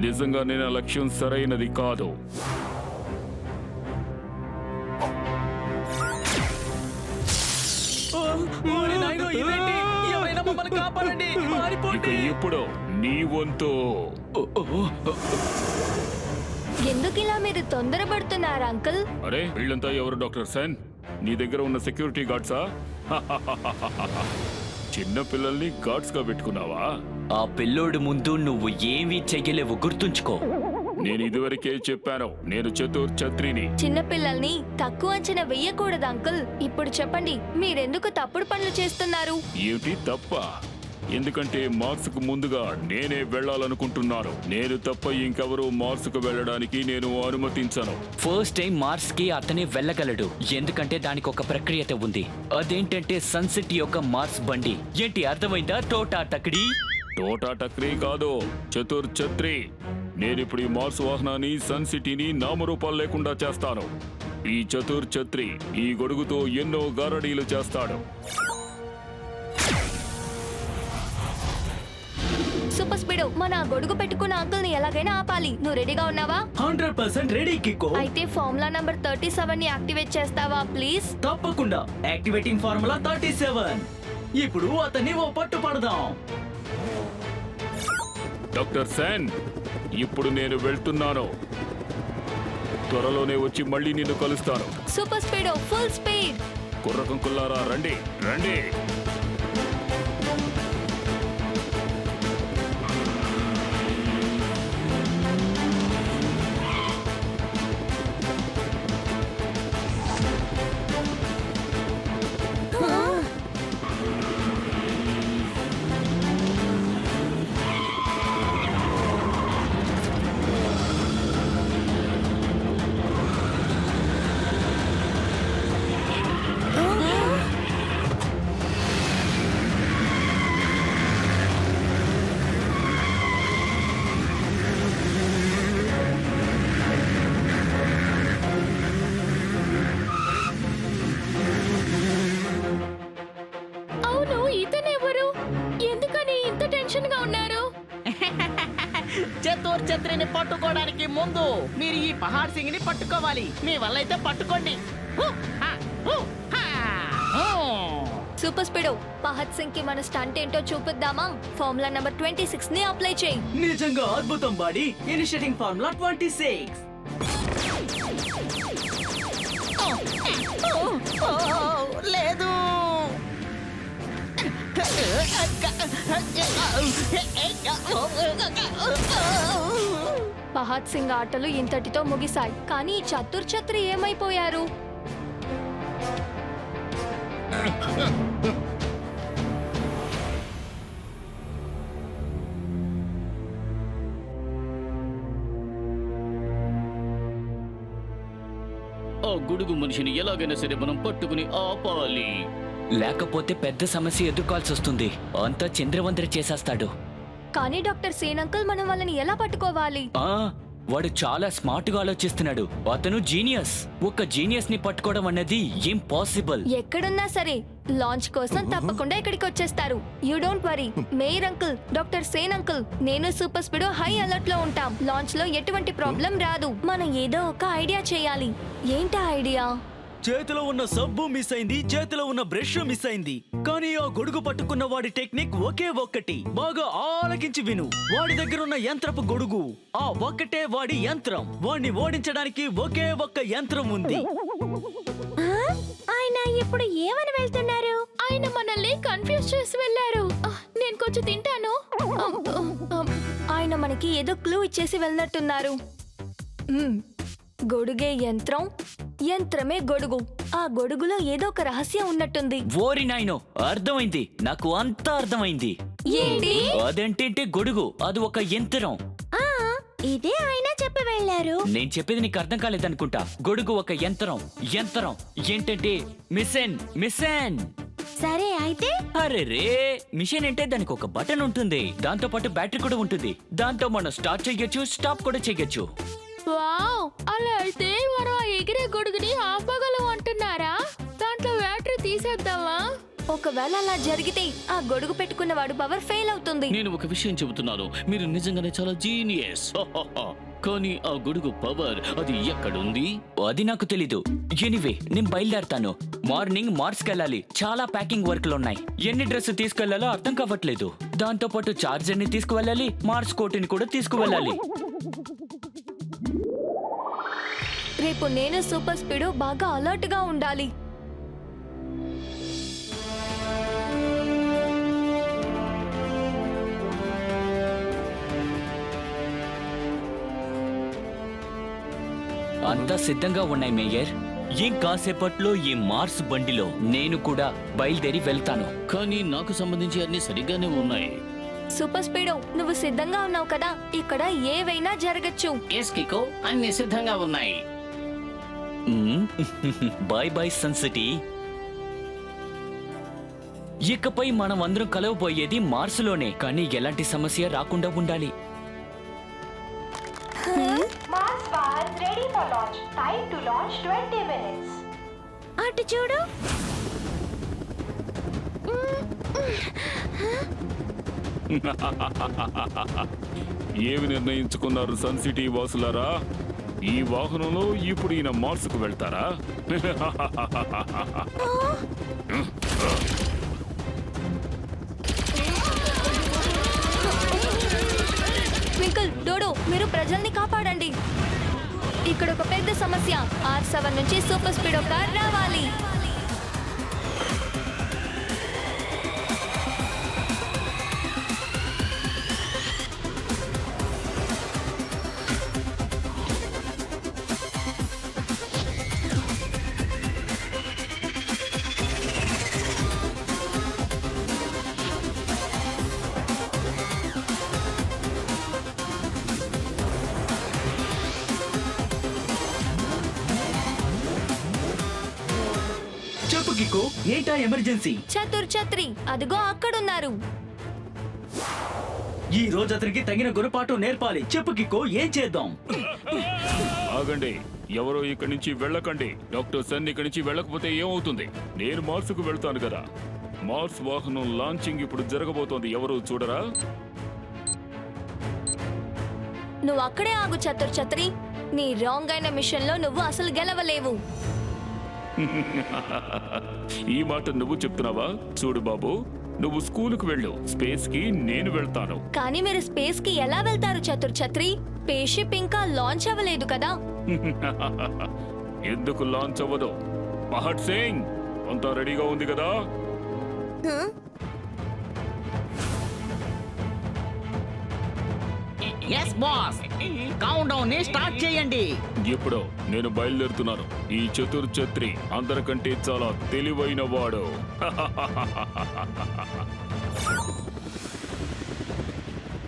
నిజంగా నేను లక్ష్యం సరైనది కాదు. ఇక ఇప్పుడు నీ వంతు. ఎందుకు ఇలా మీరు తొందరపడుతున్నారు అంకుల్? అరే వీళ్ళంతా ఎవరు డాక్టర్ సెన్? నీ దగ్గర ఉన్న సెక్యూరిటీ గార్డ్సా? చిన్న పిల్లల్ని గార్డ్స్ గా పెట్టుకున్నావా? ఆ పిల్లోడు ముందు నువ్వు ఏమీ చెయ్యలేవు, గుర్తుంచుకో. నేను ఇదివరకే చెప్పాను, నేను చతుర్ ఛత్రిని. చిన్న పిల్లల్ని తక్కువ అంచనా వెయ్యకూడదు అంకుల్. ఇప్పుడు చెప్పండి, మీరెందుకు తప్పుడు పనులు చేస్తున్నారు? ఏమిటి తప్ప? ఎందుకంటే మార్స్కు ముందుగా నేనే వెళ్ళాలనుకుంటున్నాను. నేను తప్ప ఇంకెవరూ మార్స్కు వెళ్ళడానికి నేను అనుమతించను. ఫస్ట్ టైం మార్స్ కి అతనే వెళ్ళగలడు, ఎందుకంటే దానికి ఒక ప్రక్రియత ఉంది. అదేంటంటే సన్ సిటీ యొక్క మార్స్ బండి. ఏంటి అర్థమైందా? టోటా టక్డి. టోటా టక్రీ కాదు, చతుర్ ఛత్రి. నేనిప్పుడు ఈ మార్స్ వాహనాన్ని, సన్ సిటీని నామరూపాలు లేకుండా చేస్తాను. ఈ చతుర్ ఛత్రి ఈ గొడుగుతో ఎన్నో గారడీలు చేస్తాడు. సూపర్ స్పీడ్, మన గొడుగు పెట్టుకున్న అంకుల్ ని ఎలాగైనా ఆపాలి. నువ్వు రెడీగా ఉన్నావా? 100% రెడీ కికో. అయితే ఫార్ములా నంబర్ 37 ని యాక్టివేట్ చేస్తావా ప్లీజ్? తప్పకుండా. Activating formula 37. ఇప్పుడు అతన్ని ఓ పట్టు పడదాం. డాక్టర్ సెన్, ఇప్పుడు నేను వెళ్తున్నాను. త్వరలోనే వచ్చి మళ్ళీ నిన్ను కలుస్తాను. Super speed, full speed. కుర్రకంకుల్లారా రండి రండి. అవును, ఇతనెవరు? ఎందుకని ఇంత టెన్షన్ గా ఉన్నారు? చతుర్ ఛత్రిని పట్టుకోవడానికి ముందు మీరు ఈ పహాడ్ సింగ్ ని పట్టుకోవాలి. మీ వల్ల అయితే పట్టుకోండి. హూ, హా, హూ, హా, హూ. సూపర్ స్పీడ్, పహత్ సింగ్ కి మన స్టంట్ ఏంటో చూపిద్దామా? ఫార్ములా నంబర్ 26 ని అప్లై చేయి. నిజంగా అద్భుతం బాడీ. Initiating formula 26. లేదు. పహత్ సింగ్ ఆటలు ఇంతటితో ముగిశాయి, కానీ ఈ చతుర్ ఛత్రి ఏమైపోయారు? ఆ గుడుగు మనిషిని ఎలాగైనా సరే మనం పట్టుకుని ఆపాలి. లేకపోతే పెద్ద సమస్య ఎదుర్కోవాల్సి వస్తుంది. అంతా చంద్రవందర చేసేస్తాడు. కానీ డాక్టర్ సేన్ అంకుల్, మనం వాళ్ళని ఎలా పట్టుకోవాలి? వాడు చాలా స్మార్ట్ గా ఆలోచిస్తున్నాడు. అతను జీనియస్. ఒక జీనియస్ ని పట్టుకోవడం అన్నది ఇంపాసిబుల్. ఎక్కడున్నా సరే లాంచ్ కోసం తప్పకుండా ఇక్కడికి వచ్చేస్తారు. You don't worry. Mayor uncle, doctor Sen uncle, నేను సూపర్ స్పీడ్ హై అలర్ట్ లో ఉంటాం. లాంచ్ లో ఎటువంటి ప్రాబ్లం రాదు. మనం ఏదో ఒక ఐడియా చేయాలి. ఏంటా ఐడియా? చేతిలో ఉన్న సబ్బు మిస్ అయింది, చేతిలో ఉన్న బ్రష్ మిస్ అయింది. కానీ ఆ గొడుగు పట్టుకున్న వాడి టెక్నిక్ ఒకే ఒక్కటి. బాగా ఆలకించి విను. వాడి దగ్గర ఉన్న యంత్రపు గొడుగు, ఆ ఒక్కటే వాడి యంత్రం. వాడిని ఓడించడానికి ఒకే ఒక్క యంత్రం ఉంది. ఆయన ఇప్పుడు ఏమని వెళ్తున్నారు? ఆయన మనల్ని కన్ఫ్యూజ్ చేసి వెళ్ళారు. నేను కొంచెం తింటాను. ఆయన మనకి ఏదో క్లూ ఇచ్చేసి వెళ్ళినట్టున్నారు. గొడుగే యంత్రం, యంత్రమే గొడుగు. ఆ గొడుగులో ఏదో ఒక రహస్యం ఉన్నట్టుంది. ఓరి నాయనో, అర్థమైంది. నాకు అంతా అర్థమైంది. ఏంటి? అదేంటంటే గొడుగు అది ఒక యంత్రం. ఇదే ఆయన చెప్పి వెళ్ళారు. నేను చెప్పేది నీకు అర్థం కాలేదనుకుంటా. గొడుగు ఒక యంత్రం. యంత్రం ఏంటంటే మిషన్. మిషన్ సరే అయితే అరే రే మిషన్ అంటే దానికి ఒక బటన్ ఉంటుంది, దాంతో పాటు బ్యాటరీ కూడా ఉంటుంది. దాంతో మనం స్టార్ట్ చెయ్యొచ్చు, స్టాప్ కూడా చెయ్యొచ్చు. వావ్, అలా అయితే మనం ఆ ఎగిరే గొడుగుని ఆపగలం అంటున్నారా? దాంట్లో బ్యాటరీ తీసేద్దామా? ఒకవేళ అలా జరిగితే ఆ గొడుగు పెట్టుకున్నవాడు పవర్ ఫెయిల్ అవుతుంది. నేను ఒక విషయం చెబుతున్నాను, మీరు నిజంగానే చాలా జీనియస్. కానీ ఆ గొడుగు పవర్ అది ఎక్కడుంది? అది నాకు తెలీదు. ఎనీవే నేను బయలుదేరతాను. మార్నింగ్ మార్స్కి వెళ్ళాలి, చాలా ప్యాకింగ్ వర్క్లు ఉన్నాయి. ఎన్ని డ్రెస్ తీసుకెళ్లాలో అర్థం కావట్లేదు. దాంతో పాటు చార్జర్ ని తీసుకువెళ్ళాలి, మార్స్ కోటిని కూడా తీసుకువెళ్ళాలి. రేపు నేను సూపర్ స్పీడ్ బాగా అలర్ట్ గా ఉండాలి. అంతా సిద్ధంగా ఉన్నాయి మేయర్. ఏం కాసేపట్లో ఈ మార్స్ బండిలో నేను కూడా బయలుదేరి వెళ్తాను. కానీ నాకు సంబంధించి అన్ని సరిగ్గానే ఉన్నాయి. సూపర్ స్పీడ్, నువ్వు సిద్ధంగా ఉన్నావు కదా? ఇక్కడ ఏవైనా జరగచ్చు. ఎస్ కికో, అన్ని సిద్ధంగా ఉన్నాయి. Bye bye Sun City. ఇకపై మనం అందరం కలవబోయేది మార్స్ లోనే, కానీ ఎలాంటి సమస్య రాకుండా ఉండాలి. Mars Bars ready for launch. Time to launch 20 minutes. అటు చూడు. ఏమి నిర్ణయించుకున్నారు సన్ సిటీ వాసులారా? ఈ వాహనంలో ఇప్పుడు ఈయన మార్సుకు వెళ్తారా? ట్వింకిల్, డోడో, మీరు ప్రజల్ని కాపాడండి. ఇక్కడ ఒక పెద్ద సమస్య. R7 నుంచి సూపర్ స్పీడ్ కార్ రావాలి. చెప్పు కికో, ఏంటా ఎమర్జెన్సీ? చతుర్ ఛత్రి అదిగో అక్కడున్నారు. ఈ రోజు అతనికి తగిన గుణపాఠం నేర్పాలి. చెప్పు కికో, ఏం చేద్దాం? ఆగండి, ఎవరో ఇక్కడి నుంచి వెళ్ళకండి. డాక్టర్ సన్ ఇక్కడి నుంచి వెళ్ళకపోతే ఏమవుతుంది? నేను మార్సుకు వెళ్తాను కదా. మార్స్ వాహనం లాంచింగ్ ఇప్పుడు జరగబోతోంది. ఎవరు చూడరా? నువ్వు అక్కడే ఆగు చతుర్ ఛత్రి. నీ రాంగ్ అయిన మిషన్ లో నువ్వు అసలు గెలవలేవు. ఈ మాట నువ్వు చెప్తున్నావా? చూడు బాబు, నువ్వు స్కూలుకు వెళ్ళు, స్పేస్ కి నేను వెళ్తాను. కానీ మీరు స్పేస్ కి ఎలా వెళ్తారు చతుర్ ఛత్రి? స్పేస్ షిప్ ఇంకా లాంచ్ అవ్వలేదు కదా. ఎందుకు లాంచ్ అవ్వదు? మహట్ సింగ్, అంతా రెడీగా ఉంది కదా? ఎస్ బాస్, కౌంట్ డౌన్ ని స్టార్ట్ చేయండి. ఇప్పుడు నేను బయలుదేరుతున్నాను. ఈ చతుర్ ఛత్రి అందరికంటే చాలా తెలివైన వాడు.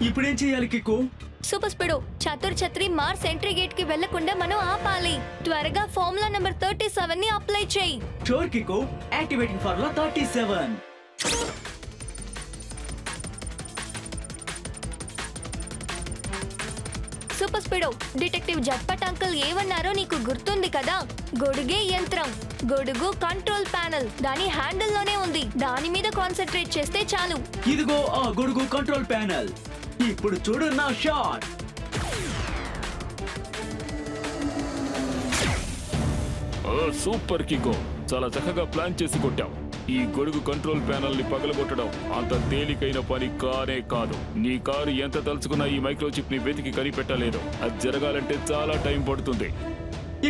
ఇప్పుడేం చేయాలి కికో? Super speed, చతుర్ Chatri Mars entry gate కి వెళ్లకుండా మనం ఆపాలి. త్వరగా ఫార్ములా నెంబర్ 37 ని అప్లై చేయి. Sure Kicko, activating formula 37. Super speed, detective Jhatpat uncle ఏమన్నారో నీకు గుర్తుంది కదా? గొడుగే యంత్రం, గొడుగు కంట్రోల్ ప్యానెల్ దాని హ్యాండిల్ లోనే ఉంది. దాని మీద కాన్సన్ట్రేట్ చేస్తే చాలు. ఇదిగో ఆ గొడుగు కంట్రోల్ ప్యానెల్. ఇప్పుడు చూడు నా షాట్. సూపర్ కికో, చాలా చక్కగా ప్లాన్ చేసి కొట్టావు. ఈ గొడుగు కంట్రోల్ ప్యానల్ ని పగలగొట్టడం అంత తేలికైన పని కానే కాదు. నీ కారు ఎంత తలుచుకున్నా ఈ మైక్రోచిప్ ని వెతికి కనిపెట్టలేదు. అది జరగాలంటే చాలా టైం పడుతుంది.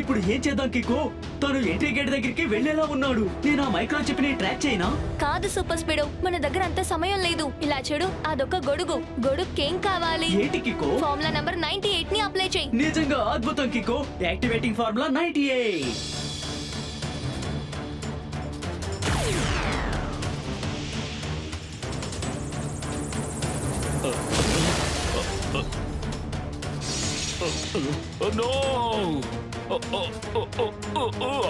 ఇప్పుడు ఏం చేద్దాం కికో? తను ఎంట్రీ గేట్ దగ్గరికి వెళ్ళేలా ఉన్నాడు. నేను ఆ మైక్రోచిప్ ని ట్రాక్ చేయనా? కాదు సూపర్ స్పీడ్, మన దగ్గర అంత సమయం లేదు. ఇలా చూడు, అదొక గొడుగు. గొడుగుకేం కావాలి? ఏంటి కికో? ఫార్ములా నంబర్ 98 ని అప్లై చేయి. నిజంగా అద్భుతం Kicko, activating formula 98. Oh no! Oh.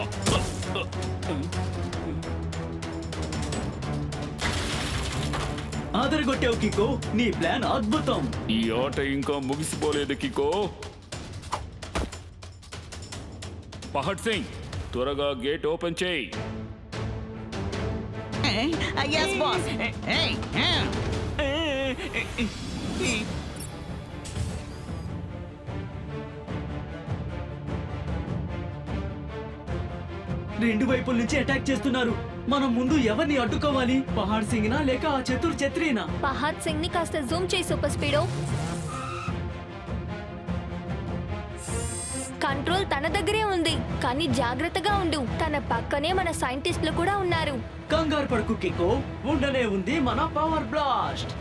అదరగొట్టావు కికో, నీ ప్లాన్ అద్భుతం. ఈ ఆట ఇంకా ముగిసిపోలేదు కికో. పహడ్ సింగ్, త్వరగా గేట్ ఓపెన్ చేయి. Yes boss. రెండు వైపుల నుంచి అటాక్ చేస్తున్నారు. మనం ముందు ఎవరిని అడ్డుకోవాలి? పహాడ్ సింగ్ నా లేక ఆ చతుర్ ఛత్రినా? పహాద్ సింగ్ ని కాస్త జూమ్ చేయి సూపర్ స్పీడో. కంట్రోల్ తన దగ్గరే ఉంది, కానీ జాగ్రత్తగా ఉండు. తన పక్కనే మన సైంటిస్టులు కూడా ఉన్నారు. కంగారు పడుకు కికో, ఉండనే ఉంది మన power blast.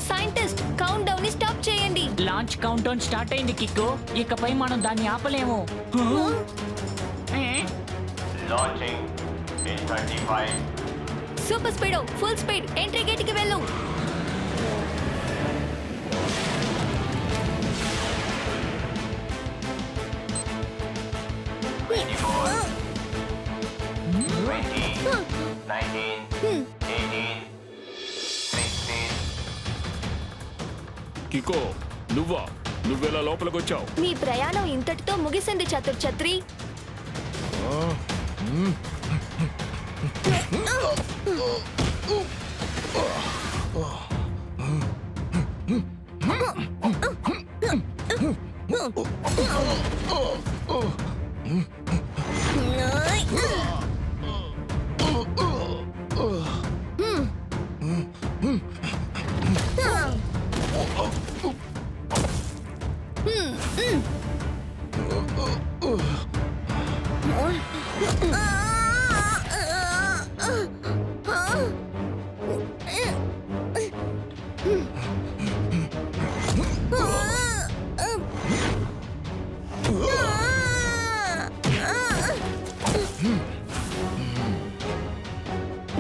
Scientist, count down ని స్టాప్ చేయండి. లాంచ్ కౌంట్ డౌన్ స్టార్ట్ అయింది కిక్కో. ఇకపై మనం దాన్ని ఆపలేము. Super speedo, full speed, entry gate కి వెళ్ళు. కికో, నువ్వెలా లోపలికి వచ్చావు? మీ ప్రయాణం ఇంతటితో ముగిసింది చతుర్ ఛత్రి.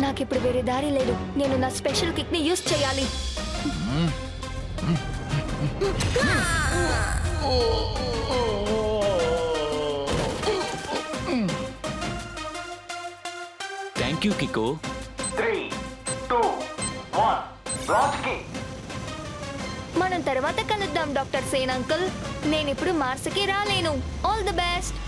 నాకిప్పుడు వేరే దారి లేదు. నేను నా స్పెషల్ కిక్ ని యూజ్ చేయాలి. Thank you Kicko. 3, 2, 1, launch kick. మనం తర్వాత కలుద్దాం డాక్టర్ సేన్ అంకుల్. నేనిప్పుడు మార్స్ కి రాలేను. All the best.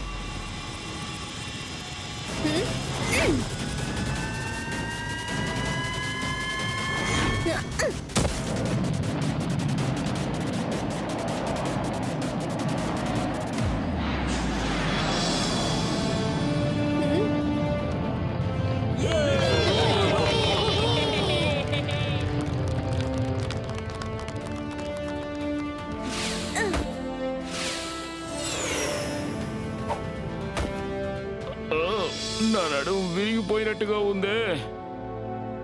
నా నడుము విరిగిపోయినట్టుగా ఉందే.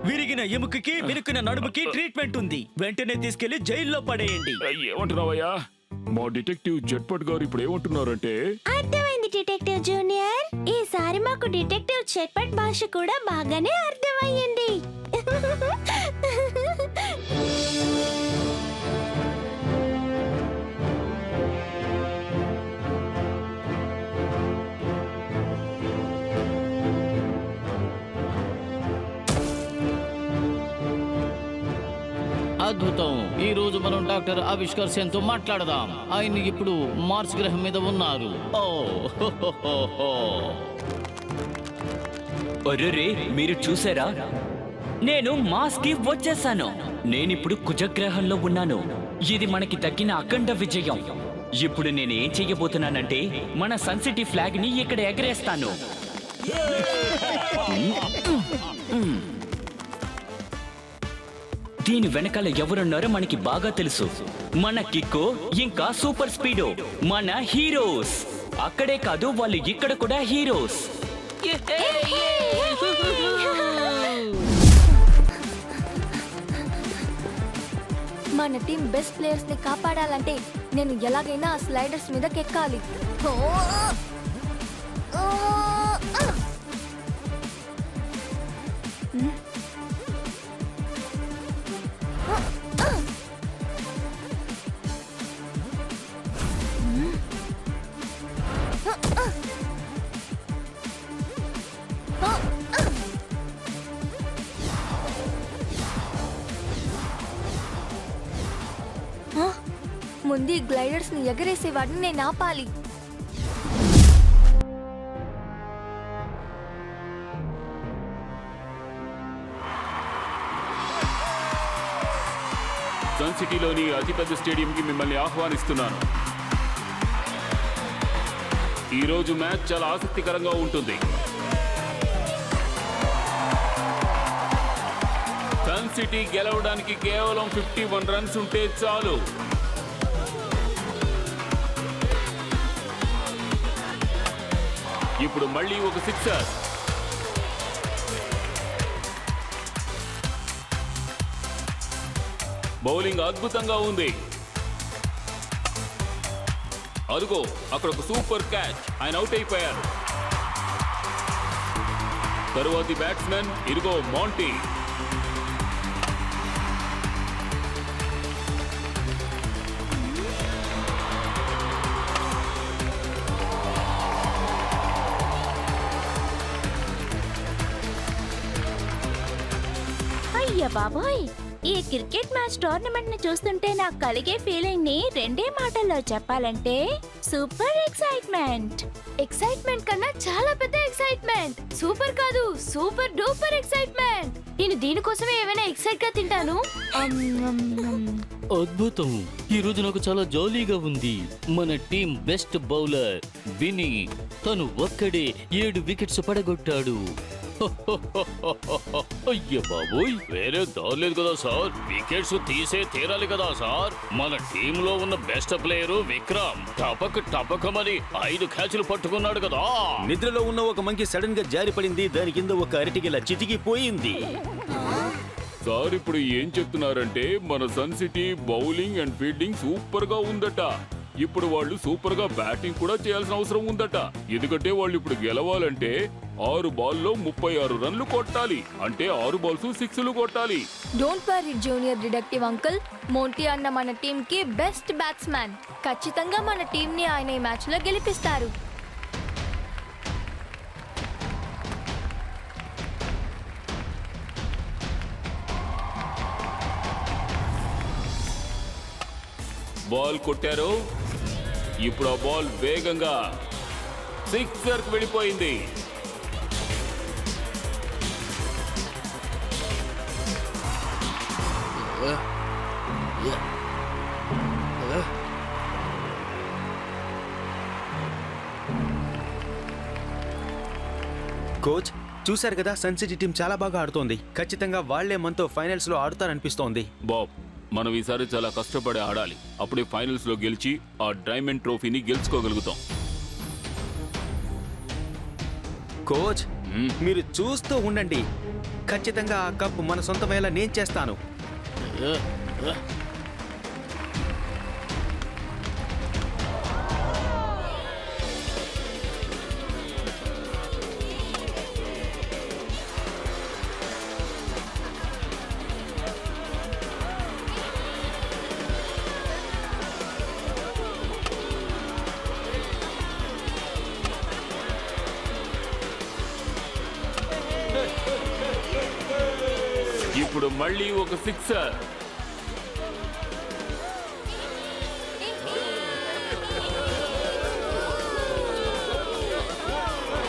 విరిగిన ఎముకకి, విరుకున నడుముకి ట్రీట్మెంట్ ఉంది. వెంటనే తీసుకెళ్లి జైల్లో పడేయండి. ఏమంటున్నావయ్యా? మా డిటెక్టివ్ జట్పట్ గారు ఇప్పుడు ఏమంటున్నారంటే, అర్థమైంది డిటెక్టివ్ జూనియర్. ఈసారి మాకు డిటెక్టివ్ చట్పట్ భాష కూడా బాగానే అర్థమయ్యింది. అద్భుతం. ఈ రోజు మనం డాక్టర్ ఆవిష్కర్ సేన్ తో మాట్లాడదాం. ఆయన ఇప్పుడు మార్స్ గ్రహం మీద ఉన్నారు. అరెరే, మీరు చూసారా? నేను మార్స్ కి వచ్చేసాను. నేనిప్పుడు కుజగ్రహంలో ఉన్నాను. ఇది మనకి తగ్గిన అఖండ విజయం. ఇప్పుడు నేను ఏం చెయ్యబోతున్నానంటే మన సన్ సిటీ ఫ్లాగ్ ని ఇక్కడ ఎగరేస్తాను. దీని వెనకాల ఎవరున్నారో మనకి బాగా తెలుసు. మన కిక్కో ఇంకా సూపర్ స్పీడో మన హీరోస్. అక్కడే కాదు, వాళ్ళు ఇక్కడ కూడా హీరోస్. మన టీం బెస్ట్ ప్లేయర్స్ ని కాపాడాలంటే నేను ఎలాగైనా ఆ స్లైడర్స్ మీదకి ఎక్కాలి. ముందు ఈ గ్లైడర్స్ ని ఎగరేసేవాడిని నేను ఆపాలి. సన్ సిటీలోని అతిపెద్ద స్టేడియంకి మిమ్మల్ని ఆహ్వానిస్తున్నాను. ఈ రోజు మ్యాచ్ చాలా ఆసక్తికరంగా ఉంటుంది. సన్ సిటీ గెలవడానికి కేవలం 51 రన్స్ ఉంటే చాలు. ఇప్పుడు మళ్ళీ ఒక సిక్సర్. బౌలింగ్ అద్భుతంగా ఉంది. అదుగో అక్కడ ఒక సూపర్ క్యాచ్. ఆయన అవుట్ అయిపోయారు. తరువాతి బ్యాట్స్మెన్ ఇదిగో మాంటీ. అయ్య బాబోయ్, ఈ క్రికెట్ మ్యాచ్ టోర్నమెంట్ ని చూస్తుంటే నాకు కలిగే ఫీలింగ్ ని రెండే మాటల్లో చెప్పాలంటే సూపర్ ఎక్సైట్మెంట్. ఎక్సైట్మెంట్ కన్నా చాలా పెద్ద ఎక్సైట్మెంట్. సూపర్ కాదు, సూపర్ డూపర్ ఎక్సైట్మెంట్. నేను దీనికోసమే ఏమైనా ఎక్సైట్ గా తింటాను. అద్భుతం. ఈ రోజు నాకు చాలా జాలీగా ఉంది. మన టీం బెస్ట్ బౌలర్ విని తను ఒక్కడే 7 వికెట్స్ పడగొట్టాడు. అయ్య బాబోయ్, వేరే దాలేదు కదా సార్. వికెట్స్ తీసే తీరాలి కదా సార్. మన టీంలో ఉన్న బెస్ట్ ప్లేయరు విక్రమ్ టపకమని 5 క్యాచ్లు పట్టుకున్నాడు కదా. నిద్రలో ఉన్న ఒక మంకీ సడన్ గా జారి పడింది. దాని కింద ఒక అరటిగెల చితికిపోయింది. సార్ ఇప్పుడు ఏం చెప్తున్నారంటే మన Sun City bowling and fielding super గా ఉందట. ఇప్పుడు వాళ్ళు సూపర్ గా బ్యాటింగ్ కూడా చేయాల్సిన అవసరం ఉందట. ఎందుకంటే వాళ్ళు ఇప్పుడు గెలవాలంటే 6 బాల్లో 36 రన్లు కొట్టాలి. అంటే 6 బాల్స్ 6లు కొట్టాలి. Don't worry junior detective uncle. మోంటీ అన్న మన టీం కి బెస్ట్ బ్యాట్స్మెన్. ఖచ్చితంగా మన టీం ని ఆయన ఈ మ్యాచ్ లో గెలిపిస్తారు. బాల్ కొట్టారు. ఇప్పుడు ఆ బాల్ వేగంగా సిక్సర్ కి వెళ్ళిపోయింది. కోచ్ చూశారు కదా, సన్ సిటీ టీం చాలా బాగా ఆడుతోంది. ఖచ్చితంగా వాళ్లే మనతో ఫైనల్స్ లో ఆడుతారనిపిస్తోంది. బాబ్, మనం ఈసారి చాలా కష్టపడి ఆడాలి. అప్పుడే ఫైనల్స్ లో గెలిచి ఆ డైమండ్ ట్రోఫీని గెలుచుకోగలుగుతాం. కోచ్ మీరు చూస్తూ ఉండండి. ఖచ్చితంగా ఆ కప్ మన సొంతమయ్యేలా నేను చేస్తాను. ఇప్పుడు మళ్ళీ ఒక సిక్సర్.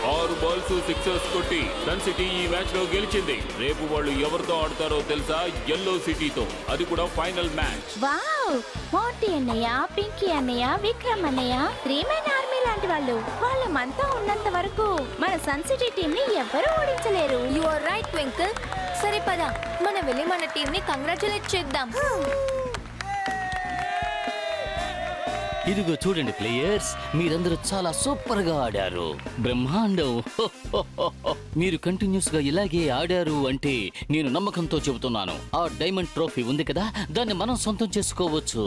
6 బాల్స్ 6ర్స్ కొట్టి సన్ సిటీ ఈ మ్యాచ్ లో గెలిచింది. రేపు వాళ్ళు ఎవరితో ఆడతారో తెలుసా? యెల్లో సిటీతో. అది కూడా ఫైనల్ మ్యాచ్. వావ్, మోంటీ అన్నయ్య, పింకీ అన్నయ్య, విక్రమ్ అన్నయ్య, 3 మెన్ ఆర్మీ లాంటి వాళ్ళు. వాళ్ళ మనతో ఉన్నంత వరకు మన సన్ సిటీ టీం ని ఎవ్వరూ ఓడించలేరు. You are right Twinkle. సరే పద, మనం వెళ్ళి మన టీం ని కంగ్రాచులేట్ చేద్దాం. ఇదిగో చూడండి ప్లేయర్స్, మీరందరూ చాలా సూపర్ గా ఆడారు. బ్రహ్మాండం. మీరు కంటిన్యూస్ గా ఇలాగే ఆడారు అంటే నేను నమ్మకంతో చెబుతున్నాను, ఆ డైమండ్ ట్రోఫీ ఉంది కదా, దాన్ని మనం సొంతం చేసుకోవచ్చు.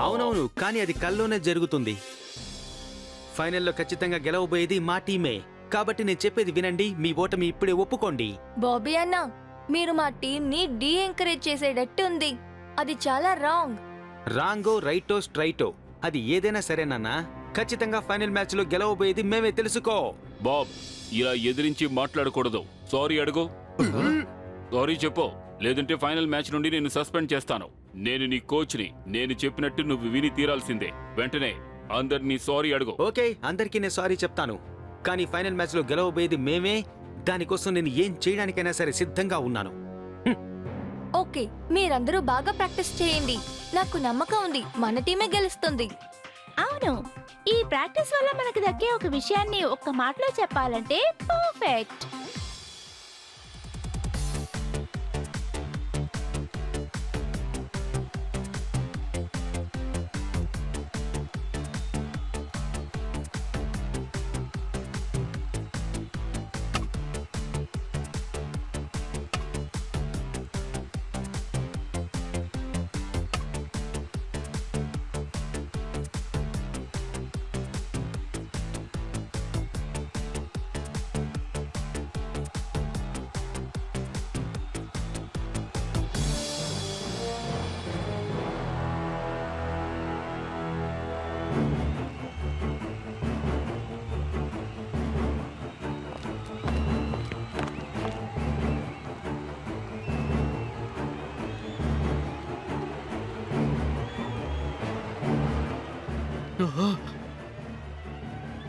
అవునవును, కానీ అది కల్లోనే జరుగుతుంది. ఫైనల్లో ఖచ్చితంగా గెలవబోయేది మా టీమే. కాబట్టి నేను చెప్పేది వినండి. మీ ఓటమి ఇప్పుడే ఒప్పుకోండి. బాబీ అన్న, మీరు మా టీం ని డీ ఎంకరేజ్ చేసేటట్టు ఉంది. అది చాలా రాంగ్. రాంగో రైటో స్ట్రైటో అది ఏదైనా సరేనన్నా, ఖచ్చితంగా ఫైనల్ మ్యాచ్ లో గెలవబోయేది మేమే, తెలుసుకో. బాబ్, ఇలా ఎదిరించి మాట్లాడకూడదు. సారీ అడుగు. సారీ చెప్పు, లేదంటే ఫైనల్ మ్యాచ్ నుండి నేను సస్పెండ్ చేస్తాను. నేను నీ కోచ్ని. నేను చెప్పినట్టు నువ్వు విని తీరాల్సిందే. వెంటనే అందరినీ సారీ అడుగు. ఓకే, అందరికీ నేను సారీ చెప్తాను. కానీ ఫైనల్ మ్యాచ్ లో గెలవబోయేది మేమే. దానికోసం నేను ఏం చేయడానికైనా సరే సిద్ధంగా ఉన్నాను. ఓకే, మీరందరూ బాగా ప్రాక్టీస్ చేయండి. నాకు నమ్మకం ఉంది మన టీమే గెలుస్తుంది. అవును, ఈ ప్రాక్టీస్ వల్ల మనకు దక్కే ఒక విషయాన్ని ఒక్క మాటలో చెప్పాలంటే పర్ఫెక్ట్.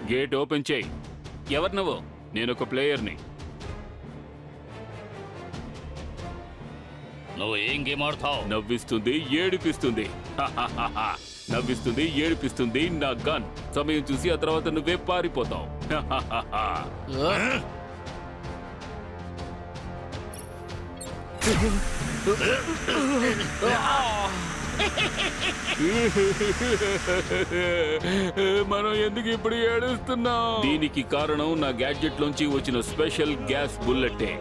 గేట్ ఓపెన్ చేయి. ఎవరు నువ్వు? నేను ఒక ప్లేయర్ని. నువ్వు ఏం గేమ్ ఆడతావు? నవ్విస్తుంది, ఏడిపిస్తుంది. నవ్విస్తుంది, ఏడిపిస్తుంది నా గన్. సమయం చూసి ఆ తర్వాత నువ్వే పారిపోతావు. మనం ఎందుకు ఇప్పుడు ఏడుస్తున్నాం? దీనికి కారణం నా గ్యాడ్జెట్ లోంచి వచ్చిన స్పెషల్ గ్యాస్ బుల్లెట్టే.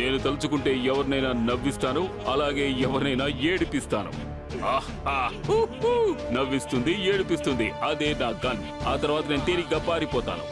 నేను తలుచుకుంటే ఎవరినైనా నవ్విస్తాను, అలాగే ఎవరినైనా ఏడిపిస్తాను. నవ్విస్తుంది, ఏడిపిస్తుంది, అదే నా గన్. ఆ తర్వాత నేను తేలిగ్గా పారిపోతాను.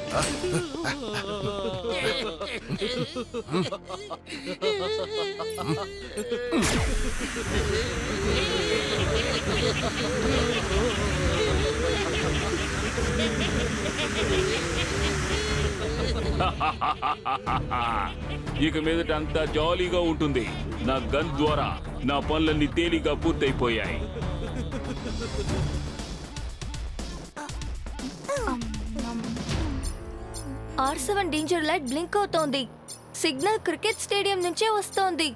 ఇక మీదట అంతా జాలీగా ఉంటుంది. నా గన్ ద్వారా నా పనులన్నీ తేలిగా పూర్తయిపోయాయి. R7 డేంజర్ లైట్ బ్లింక్ అవుతోంది. సిగ్నల్ క్రికెట్ స్టేడియం నుంచే వస్తోంది.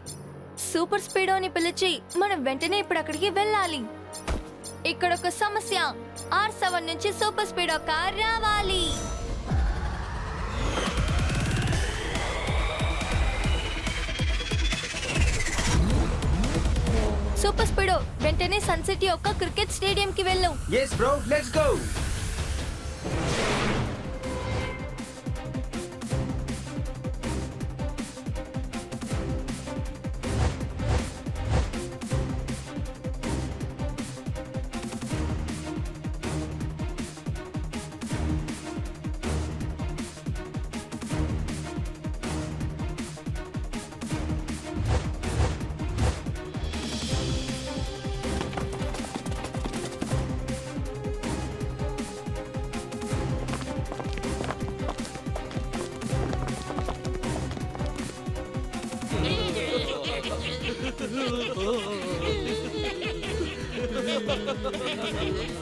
సూపర్ స్పీడోని పిలిచి మనం వెంటనే ఇప్పుడు అక్కడికి వెళ్ళాలి. ఇక్కడ ఒక సమస్య. R7 నుంచి సూపర్ స్పీడో కార్ రావాలి. సూపర్ స్పీడో, వెంటనే సన్ సిటీ యొక్క క్రికెట్ స్టేడియం కి వెళ్ళు. yes bro, let's go.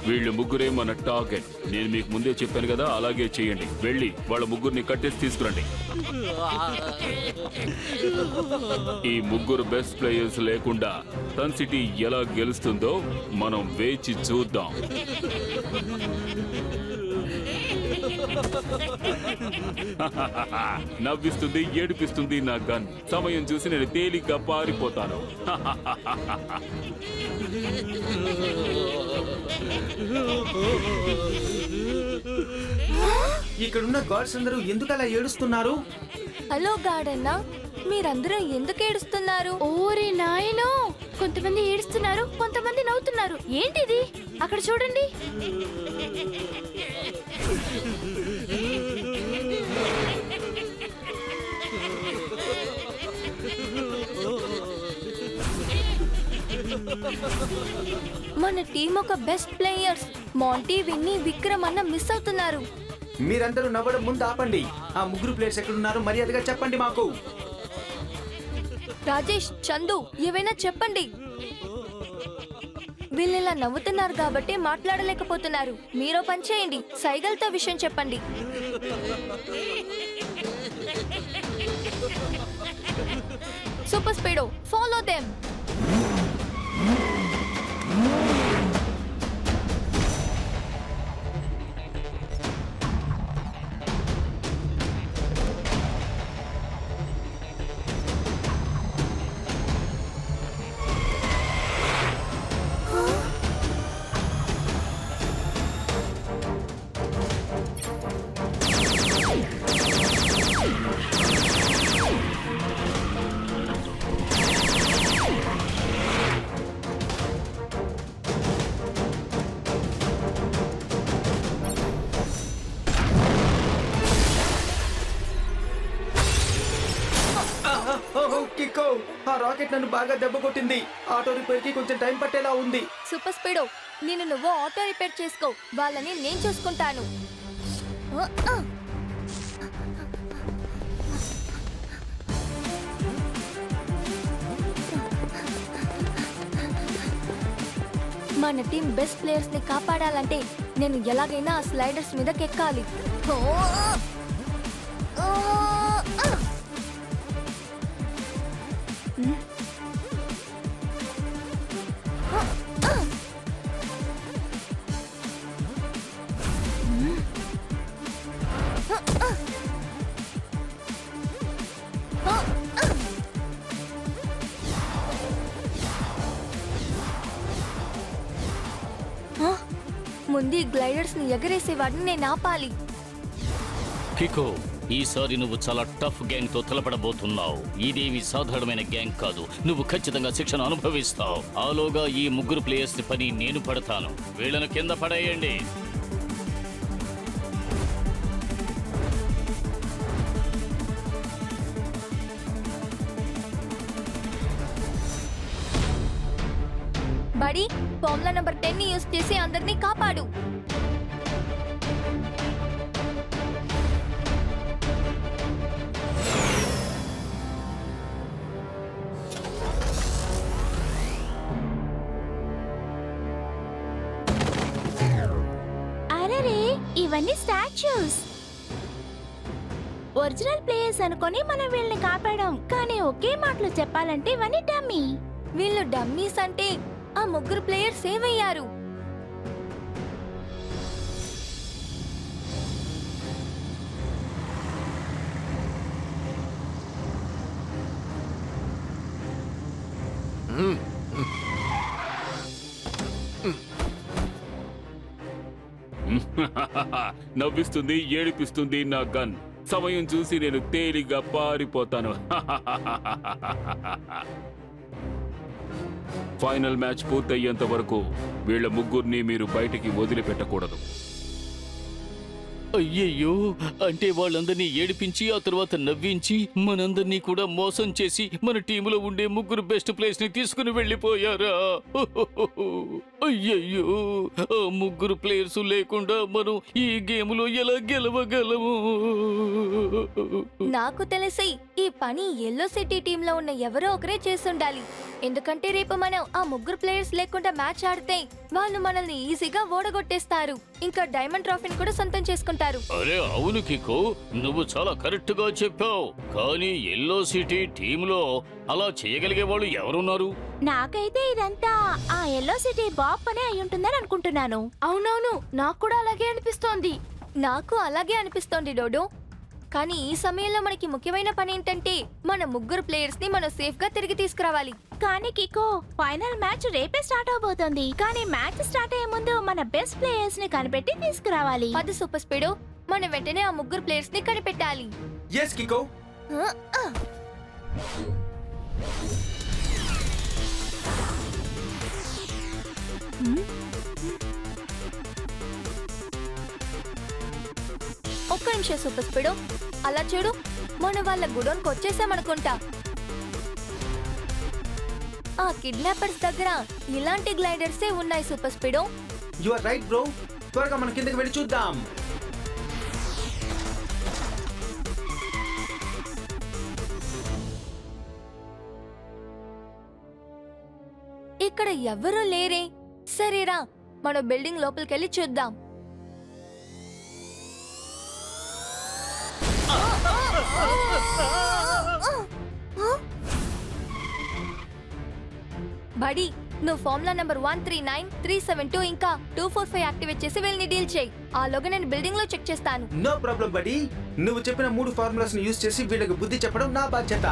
వీళ్ళు ముగ్గురే మన టార్గెట్. నేను మీకు ముందే చెప్పాను కదా, అలాగే చేయండి. వెళ్ళి వాళ్ళ ముగ్గురిని కట్టేసి తీసుకురండి. ఈ ముగ్గురు బెస్ట్ ప్లేయర్స్ లేకుండా సన్ సిటీ ఎలా గెలుస్తుందో మనం వేచి చూద్దాం. నవ్విస్తుంది, ఏడిపిస్తుంది నా గన్. సమయం చూసి నేను తేలిగ్గా పారిపోతాను. ఇక్కడున్న గాడ్స్ అందరూ ఎందుకు అలా ఏడుస్తున్నారు? హలో గార్డెన్నా, మీరందరూ ఎందుకు ఏడుస్తున్నారు? ఓరే నాయనో, కొంతమంది ఏడుస్తున్నారు, కొంతమంది నవ్వుతున్నారు. ఏంటిది? అక్కడ చూడండి. మన టీం ఒక best players Monty, Winnie, Vikram అన్న మిస్ అవుతున్నారు. మీరందరూ నవ్వడం ముందు ఆపండి. ఆ ముగ్గురు ప్లేయర్స్ ఎక్కడున్నారో మర్యాదగా చెప్పండి మాకు. రాజేష్, చందు, ఏవైనా చెప్పండి. వీళ్ళు ఇలా నవ్వుతున్నారు కాబట్టి మాట్లాడలేకపోతున్నారు. మీరో పని చేయండి, సైగల్తో విషయం చెప్పండి. Super speedo, follow them. Kicko, ఆ రాకెట్ నన్ను బాగా దెబ్బ కొట్టింది. ఆటో రిపేర్ కి కొంచెం టైం పట్టేలా ఉంది. సూపర్ స్పీడో, నువ్వు ఆటో రిపేర్ చేసుకో, వాళ్ళని నేను చూసుకుంటాను. మన టీం బెస్ట్ ప్లేయర్స్ ని కాపాడాలంటే నేను ఎలాగైనా ఆ స్లైడర్స్ మీదకి ఎక్కాలి. ముందు ఈ గ్లైడర్స్ ని ఎగరేసే వాడిని నేను ఆపాలి. కికో, ఈసారి నువ్వు చాలా టఫ్ గ్యాంగ్ తో తలపడబోతున్నావు. ఇదేమి సాధారణమైన గ్యాంగ్ కాదు. నువ్వు ఖచ్చితంగా శిక్షణ అనుభవిస్తావు. ఆలోగా ఈ ముగ్గురు ప్లేయర్స్ పని నేను పడతాను. వీళ్ళను కింద పడేయండి. బడి, ఫార్ములా నంబర్ 10 ని యూజ్ చేసి అందరినీ కాపాడు. అరే, ఇవన్నీ స్టాచ్యూస్. ఒరిజినల్ ప్లేయర్స్ అనుకొని మనం వీళ్ళని కాపాడాం, కానీ ఒకే మాటలో చెప్పాలంటే ఇవన్నీ డమ్మీ. వీళ్ళు డమ్మీస్ అంటే ఆ ముగ్గురు ప్లేయర్స్ సేవ్ అయ్యారు. నవ్విస్తుంది, ఏడిపిస్తుంది నా గన్. సమయం చూసి నేను తేలిగ్గా పారిపోతాను. ఫైనల్ మ్యాచ్ పూర్తయ్యేంత వరకు వీళ్ళ ముగ్గురిని మీరు బయటికి వదిలిపెట్టకూడదు. అయ్యయ్యో, అంటే వాళ్ళందరినీ ఏడిపించి ఆ తర్వాత నవ్వించి మనందరినీ కూడా మోసం చేసి మన టీములో ఉండే ముగ్గురు బెస్ట్ ప్లేయర్స్ ని తీసుకుని వెళ్ళిపోయారా? అయ్యయ్యో, ఆ ముగ్గురు ప్లేయర్స్ లేకుండా మనం ఈ గేములో ఎలా గెలవగలము? నాకు తెలిసి ఈ పని ఎల్లో సిటీ టీమ్ లో ఉన్న ఎవరో ఒకరే చేసుండాలి. ఎందుకంటే రేపు మనం ఆ ముగ్గురు ప్లేయర్స్ లేకుండా మ్యాచ్ ఆడితే వాళ్ళు మనల్ని ఈజీగా ఓడగొట్టేస్తారు. ఇంకా డైమండ్ ట్రోఫీని కూడా సొంతం చేసుకుంటారు. అరే అవును కికో, నువ్వు చాలా కరెక్ట్ గా చెప్పావు. కానీ ఎల్లో సిటీ టీంలో అలా చేయగలిగే వాళ్ళు ఎవరున్నారు? నాకైతే ఇదంతా ఆ ఎల్లో సిటీ బాబ్ పనే అయి ఉంటుందని అనుకుంటున్నాను. అవునవును, నాకు కూడా అలాగే అనిపిస్తోంది. నాకు అలాగే అనిపిస్తోంది డోడో. కానీ ఈ సమయంలో మనకి ముఖ్యమైన పని ఏంటంటే మన ముగ్గురు ప్లేయర్స్ ని మనం సేఫ్ గా తిరిగి తీసుకురావాలి. కానీ కికో, ఫైనల్ మ్యాచ్ రేపే స్టార్ట్ అవబోతోంది. కానీ మ్యాచ్ స్టార్ట్ అయ్యే ముందు మన బెస్ట్ ప్లేయర్స్ ని కనిపెట్టి తీసుకురావాలి. పది సూపర్ స్పీడో, మనం వెంటనే ఆ ముగ్గురు ప్లేయర్స్ ని కనిపెట్టాలి. ఎస్ కికో. ఒక్క నిమిషం సూపర్ స్పీడో, అలా చూడు, మనం వాళ్ళ గుడౌన్కి వచ్చేసామనుకుంటా. ఆ కిడ్నాపర్స్ దగ్గర ఇలాంటి గ్లైడర్సే ఉన్నాయి super Speedo. You are right bro. త్వరగా మనం కిందకి వెళ్ళి చూద్దాం. ఇక్కడ ఎవరూ లేరే. సరేరా, మన బిల్డింగ్ లోపలికెళ్ళి చూద్దాం. బడి, నువ్వు ఫార్ములా నెంబర్ 139, 372 ఇంకా 245 యాక్టివేట్ చేసి వీళ్ళని డీల్ చేయి. ఆలోగా నేను బిల్డింగ్ లో చెక్ చేస్తాను. నో ప్రాబ్లం బడి. నువ్వు చెప్పిన 3 ఫార్ములాస్ ని యూజ్ చేసి వీళ్ళకి బుద్ధి చెప్పడం నా బాధ్యత.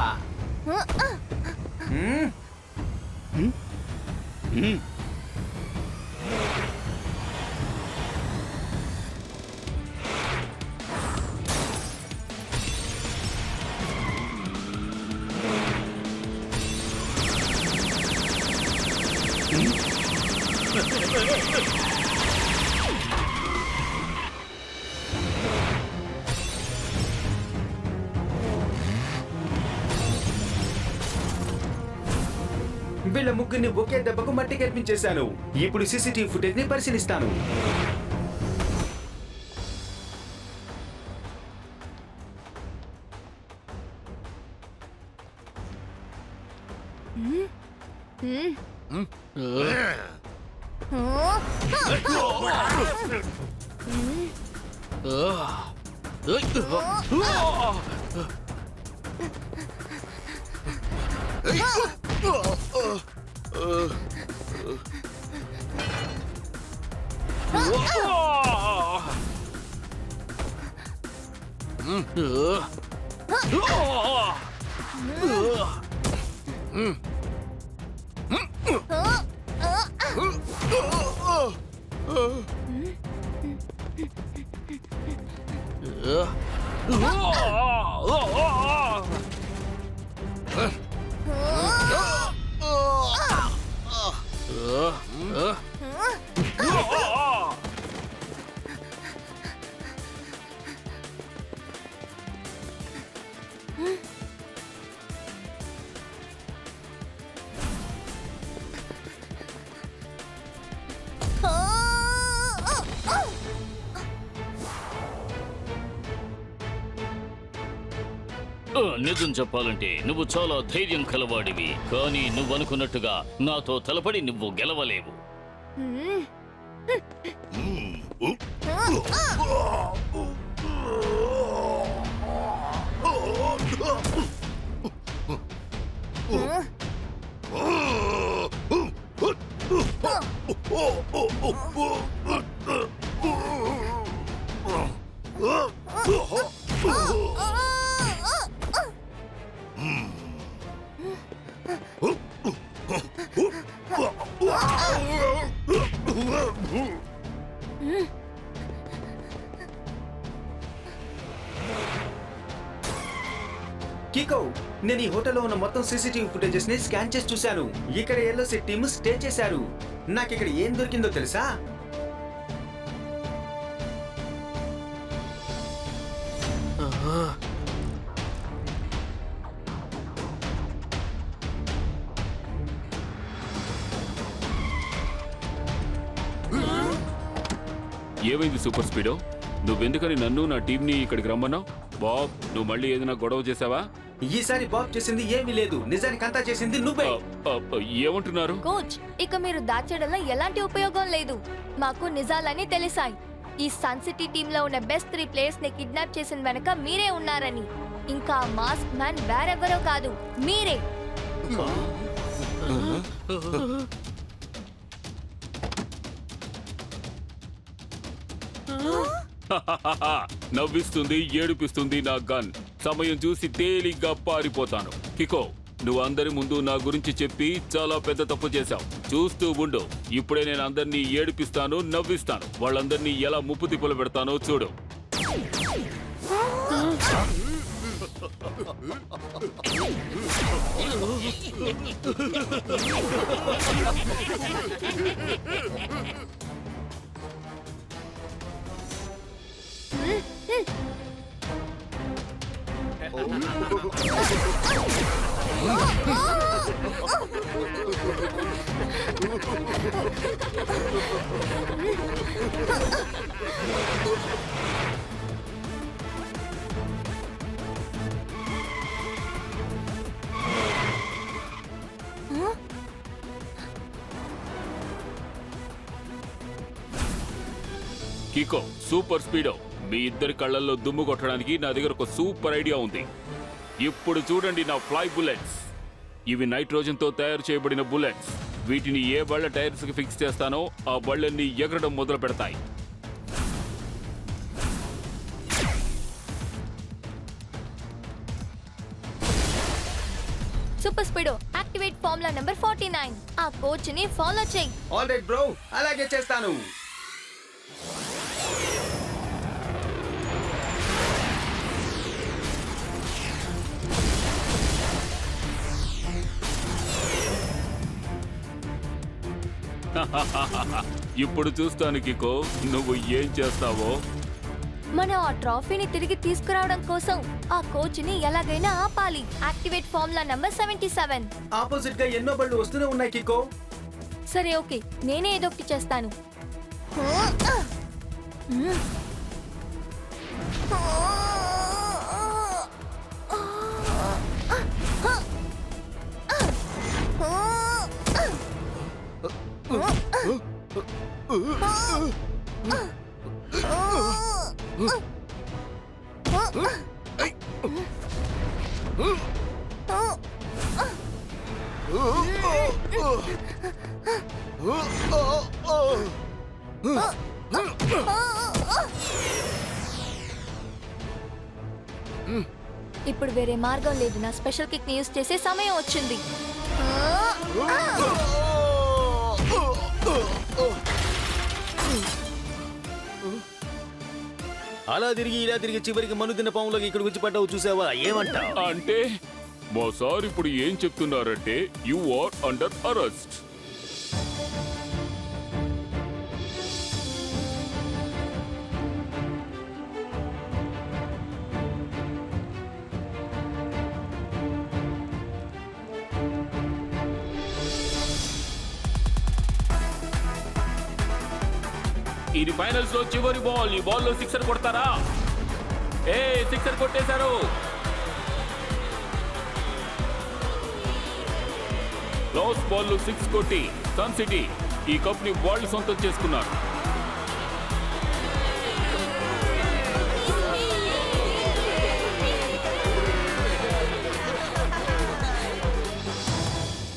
వీళ్ళ ముగ్గురిని ఒకే దెబ్బకు మట్టి కల్పించేశాను. ఇప్పుడు సీసీటీవీ ఫుటేజ్ ని పరిశీలిస్తాను. నిజం చెప్పాలంటే నువ్వు చాలా ధైర్యం కలవాడివి, కానీ నువ్వు అనుకున్నట్టుగా నాతో తలపడి నువ్వు గెలవలేవు. కికో, నేను ఈ హోటల్లో ఉన్న మొత్తం సీసీటీవీ ఫుటేజెస్ ని స్కాన్ చేసి చూశాను. ఇక్కడ ఎల్ఓసి టీమ్ స్టే చేశారు. నాకు ఇక్కడ ఏం దొరికిందో తెలుసా? ఏమైంది సూపర్ స్పీడో? నువ్వెందుకని నన్ను నా టీంని ఇక్కడికి రమ్మన్నావు? బాబ్, నువ్వు మళ్ళీ ఏదైనా గొడవ చేసావా? ఈసారి బాబ్ చేసింది ఏమీ లేదు. నిజానికి అంతా చేసింది నువ్వే. ఏమంటున్నారు? కోచ్, ఇక మీరు దాచడంలో ఎలాంటి ఉపయోగం లేదు. మాకు నిజాలని తెలిసాయి. ఈ సన్ సిటీ టీమ్ లో ఉన్న బెస్ట్ 3 ప్లేయర్స్ ని కిడ్నాప్ చేసిన వెనక మీరే ఉన్నారని. ఇంకా మాస్క్ మ్యాన్ వేరెవరో కాదు, మీరే. నవ్విస్తుంది, ఏడిపిస్తుంది నా గన్. సమయం చూసి తేలిగ్గా పారిపోతాను. కికో, నువ్వు అందరి ముందు నా గురించి చెప్పి చాలా పెద్ద తప్పు చేశావు. చూస్తూ ఉండు. ఇప్పుడే నేను అందరినీ ఏడిపిస్తాను, నవ్విస్తాను. వాళ్ళందరినీ ఎలా ముప్పు తిప్పులు పెడతానో చూడు. కికో సూపర్ స్పీడో, మీ ఇద్దరి కళ్ళల్లో దుమ్ము కొట్టడానికి నా దగ్గర ఒక సూపర్ ఐడియా ఉంది. ఇప్పుడు చూడండి నా ఫ్లై బుల్లెట్స్. ఇవి నైట్రోజన్తో తయారు చేయబడిన బుల్లెట్స్. వీటిని ఏ బళ్ళ టైర్స్ కి ఫిక్స్ చేస్తానో ఆ బళ్ళన్నీ ఎగరడం మొదలు పెడతాయి. Super speedo activate formula number 49. ఆ కోచ్ ని ఫాలో చేయి. ఆల్ రైట్ బ్రో, అలాగే చేస్తాను. ఇప్పుడు చూస్తాను కికో, నువ్వు ఏం చేస్తావో. మనం ఆ ట్రాఫీని తిరిగి తీసుకురావడం కోసం ఆ కోచ్ ని ఎలాగైనా ఆపాలి. Activate formula number 77. ఆపోజిట్ గా ఎన్నో బళ్ళు వస్తూనే ఉన్నాయి కికో. సరే ఓకే, నేనే ఏదో ఒకటి చేస్తాను. ఇప్పుడు వేరే మార్గం లేదు. నా స్పెషల్ కిక్ ని యూజ్ చేసే సమయం వచ్చింది. అలా తిరిగి ఇలా తిరిగి చివరికి మనుదిన పాములోకి ఇక్కడ వచ్చి పడ్డావు, చూసావా? ఏమంటావు? అంటే మా సార్ ఇప్పుడు ఏం చెప్తున్నారంటే యు ఆర్ అండర్ అరెస్ట్. ఇది ఫైనల్స్ లో చివరి బాల్. ఈ బాల్ లో సిక్సర్ కొడతారా? సిక్సర్ కొట్టేశారు. లాస్ట్ బాల్ లో 6 కొట్టి సన్ సిటీ ఈ కప్ ని వరల్డ్ సొంతం చేసుకున్నారు.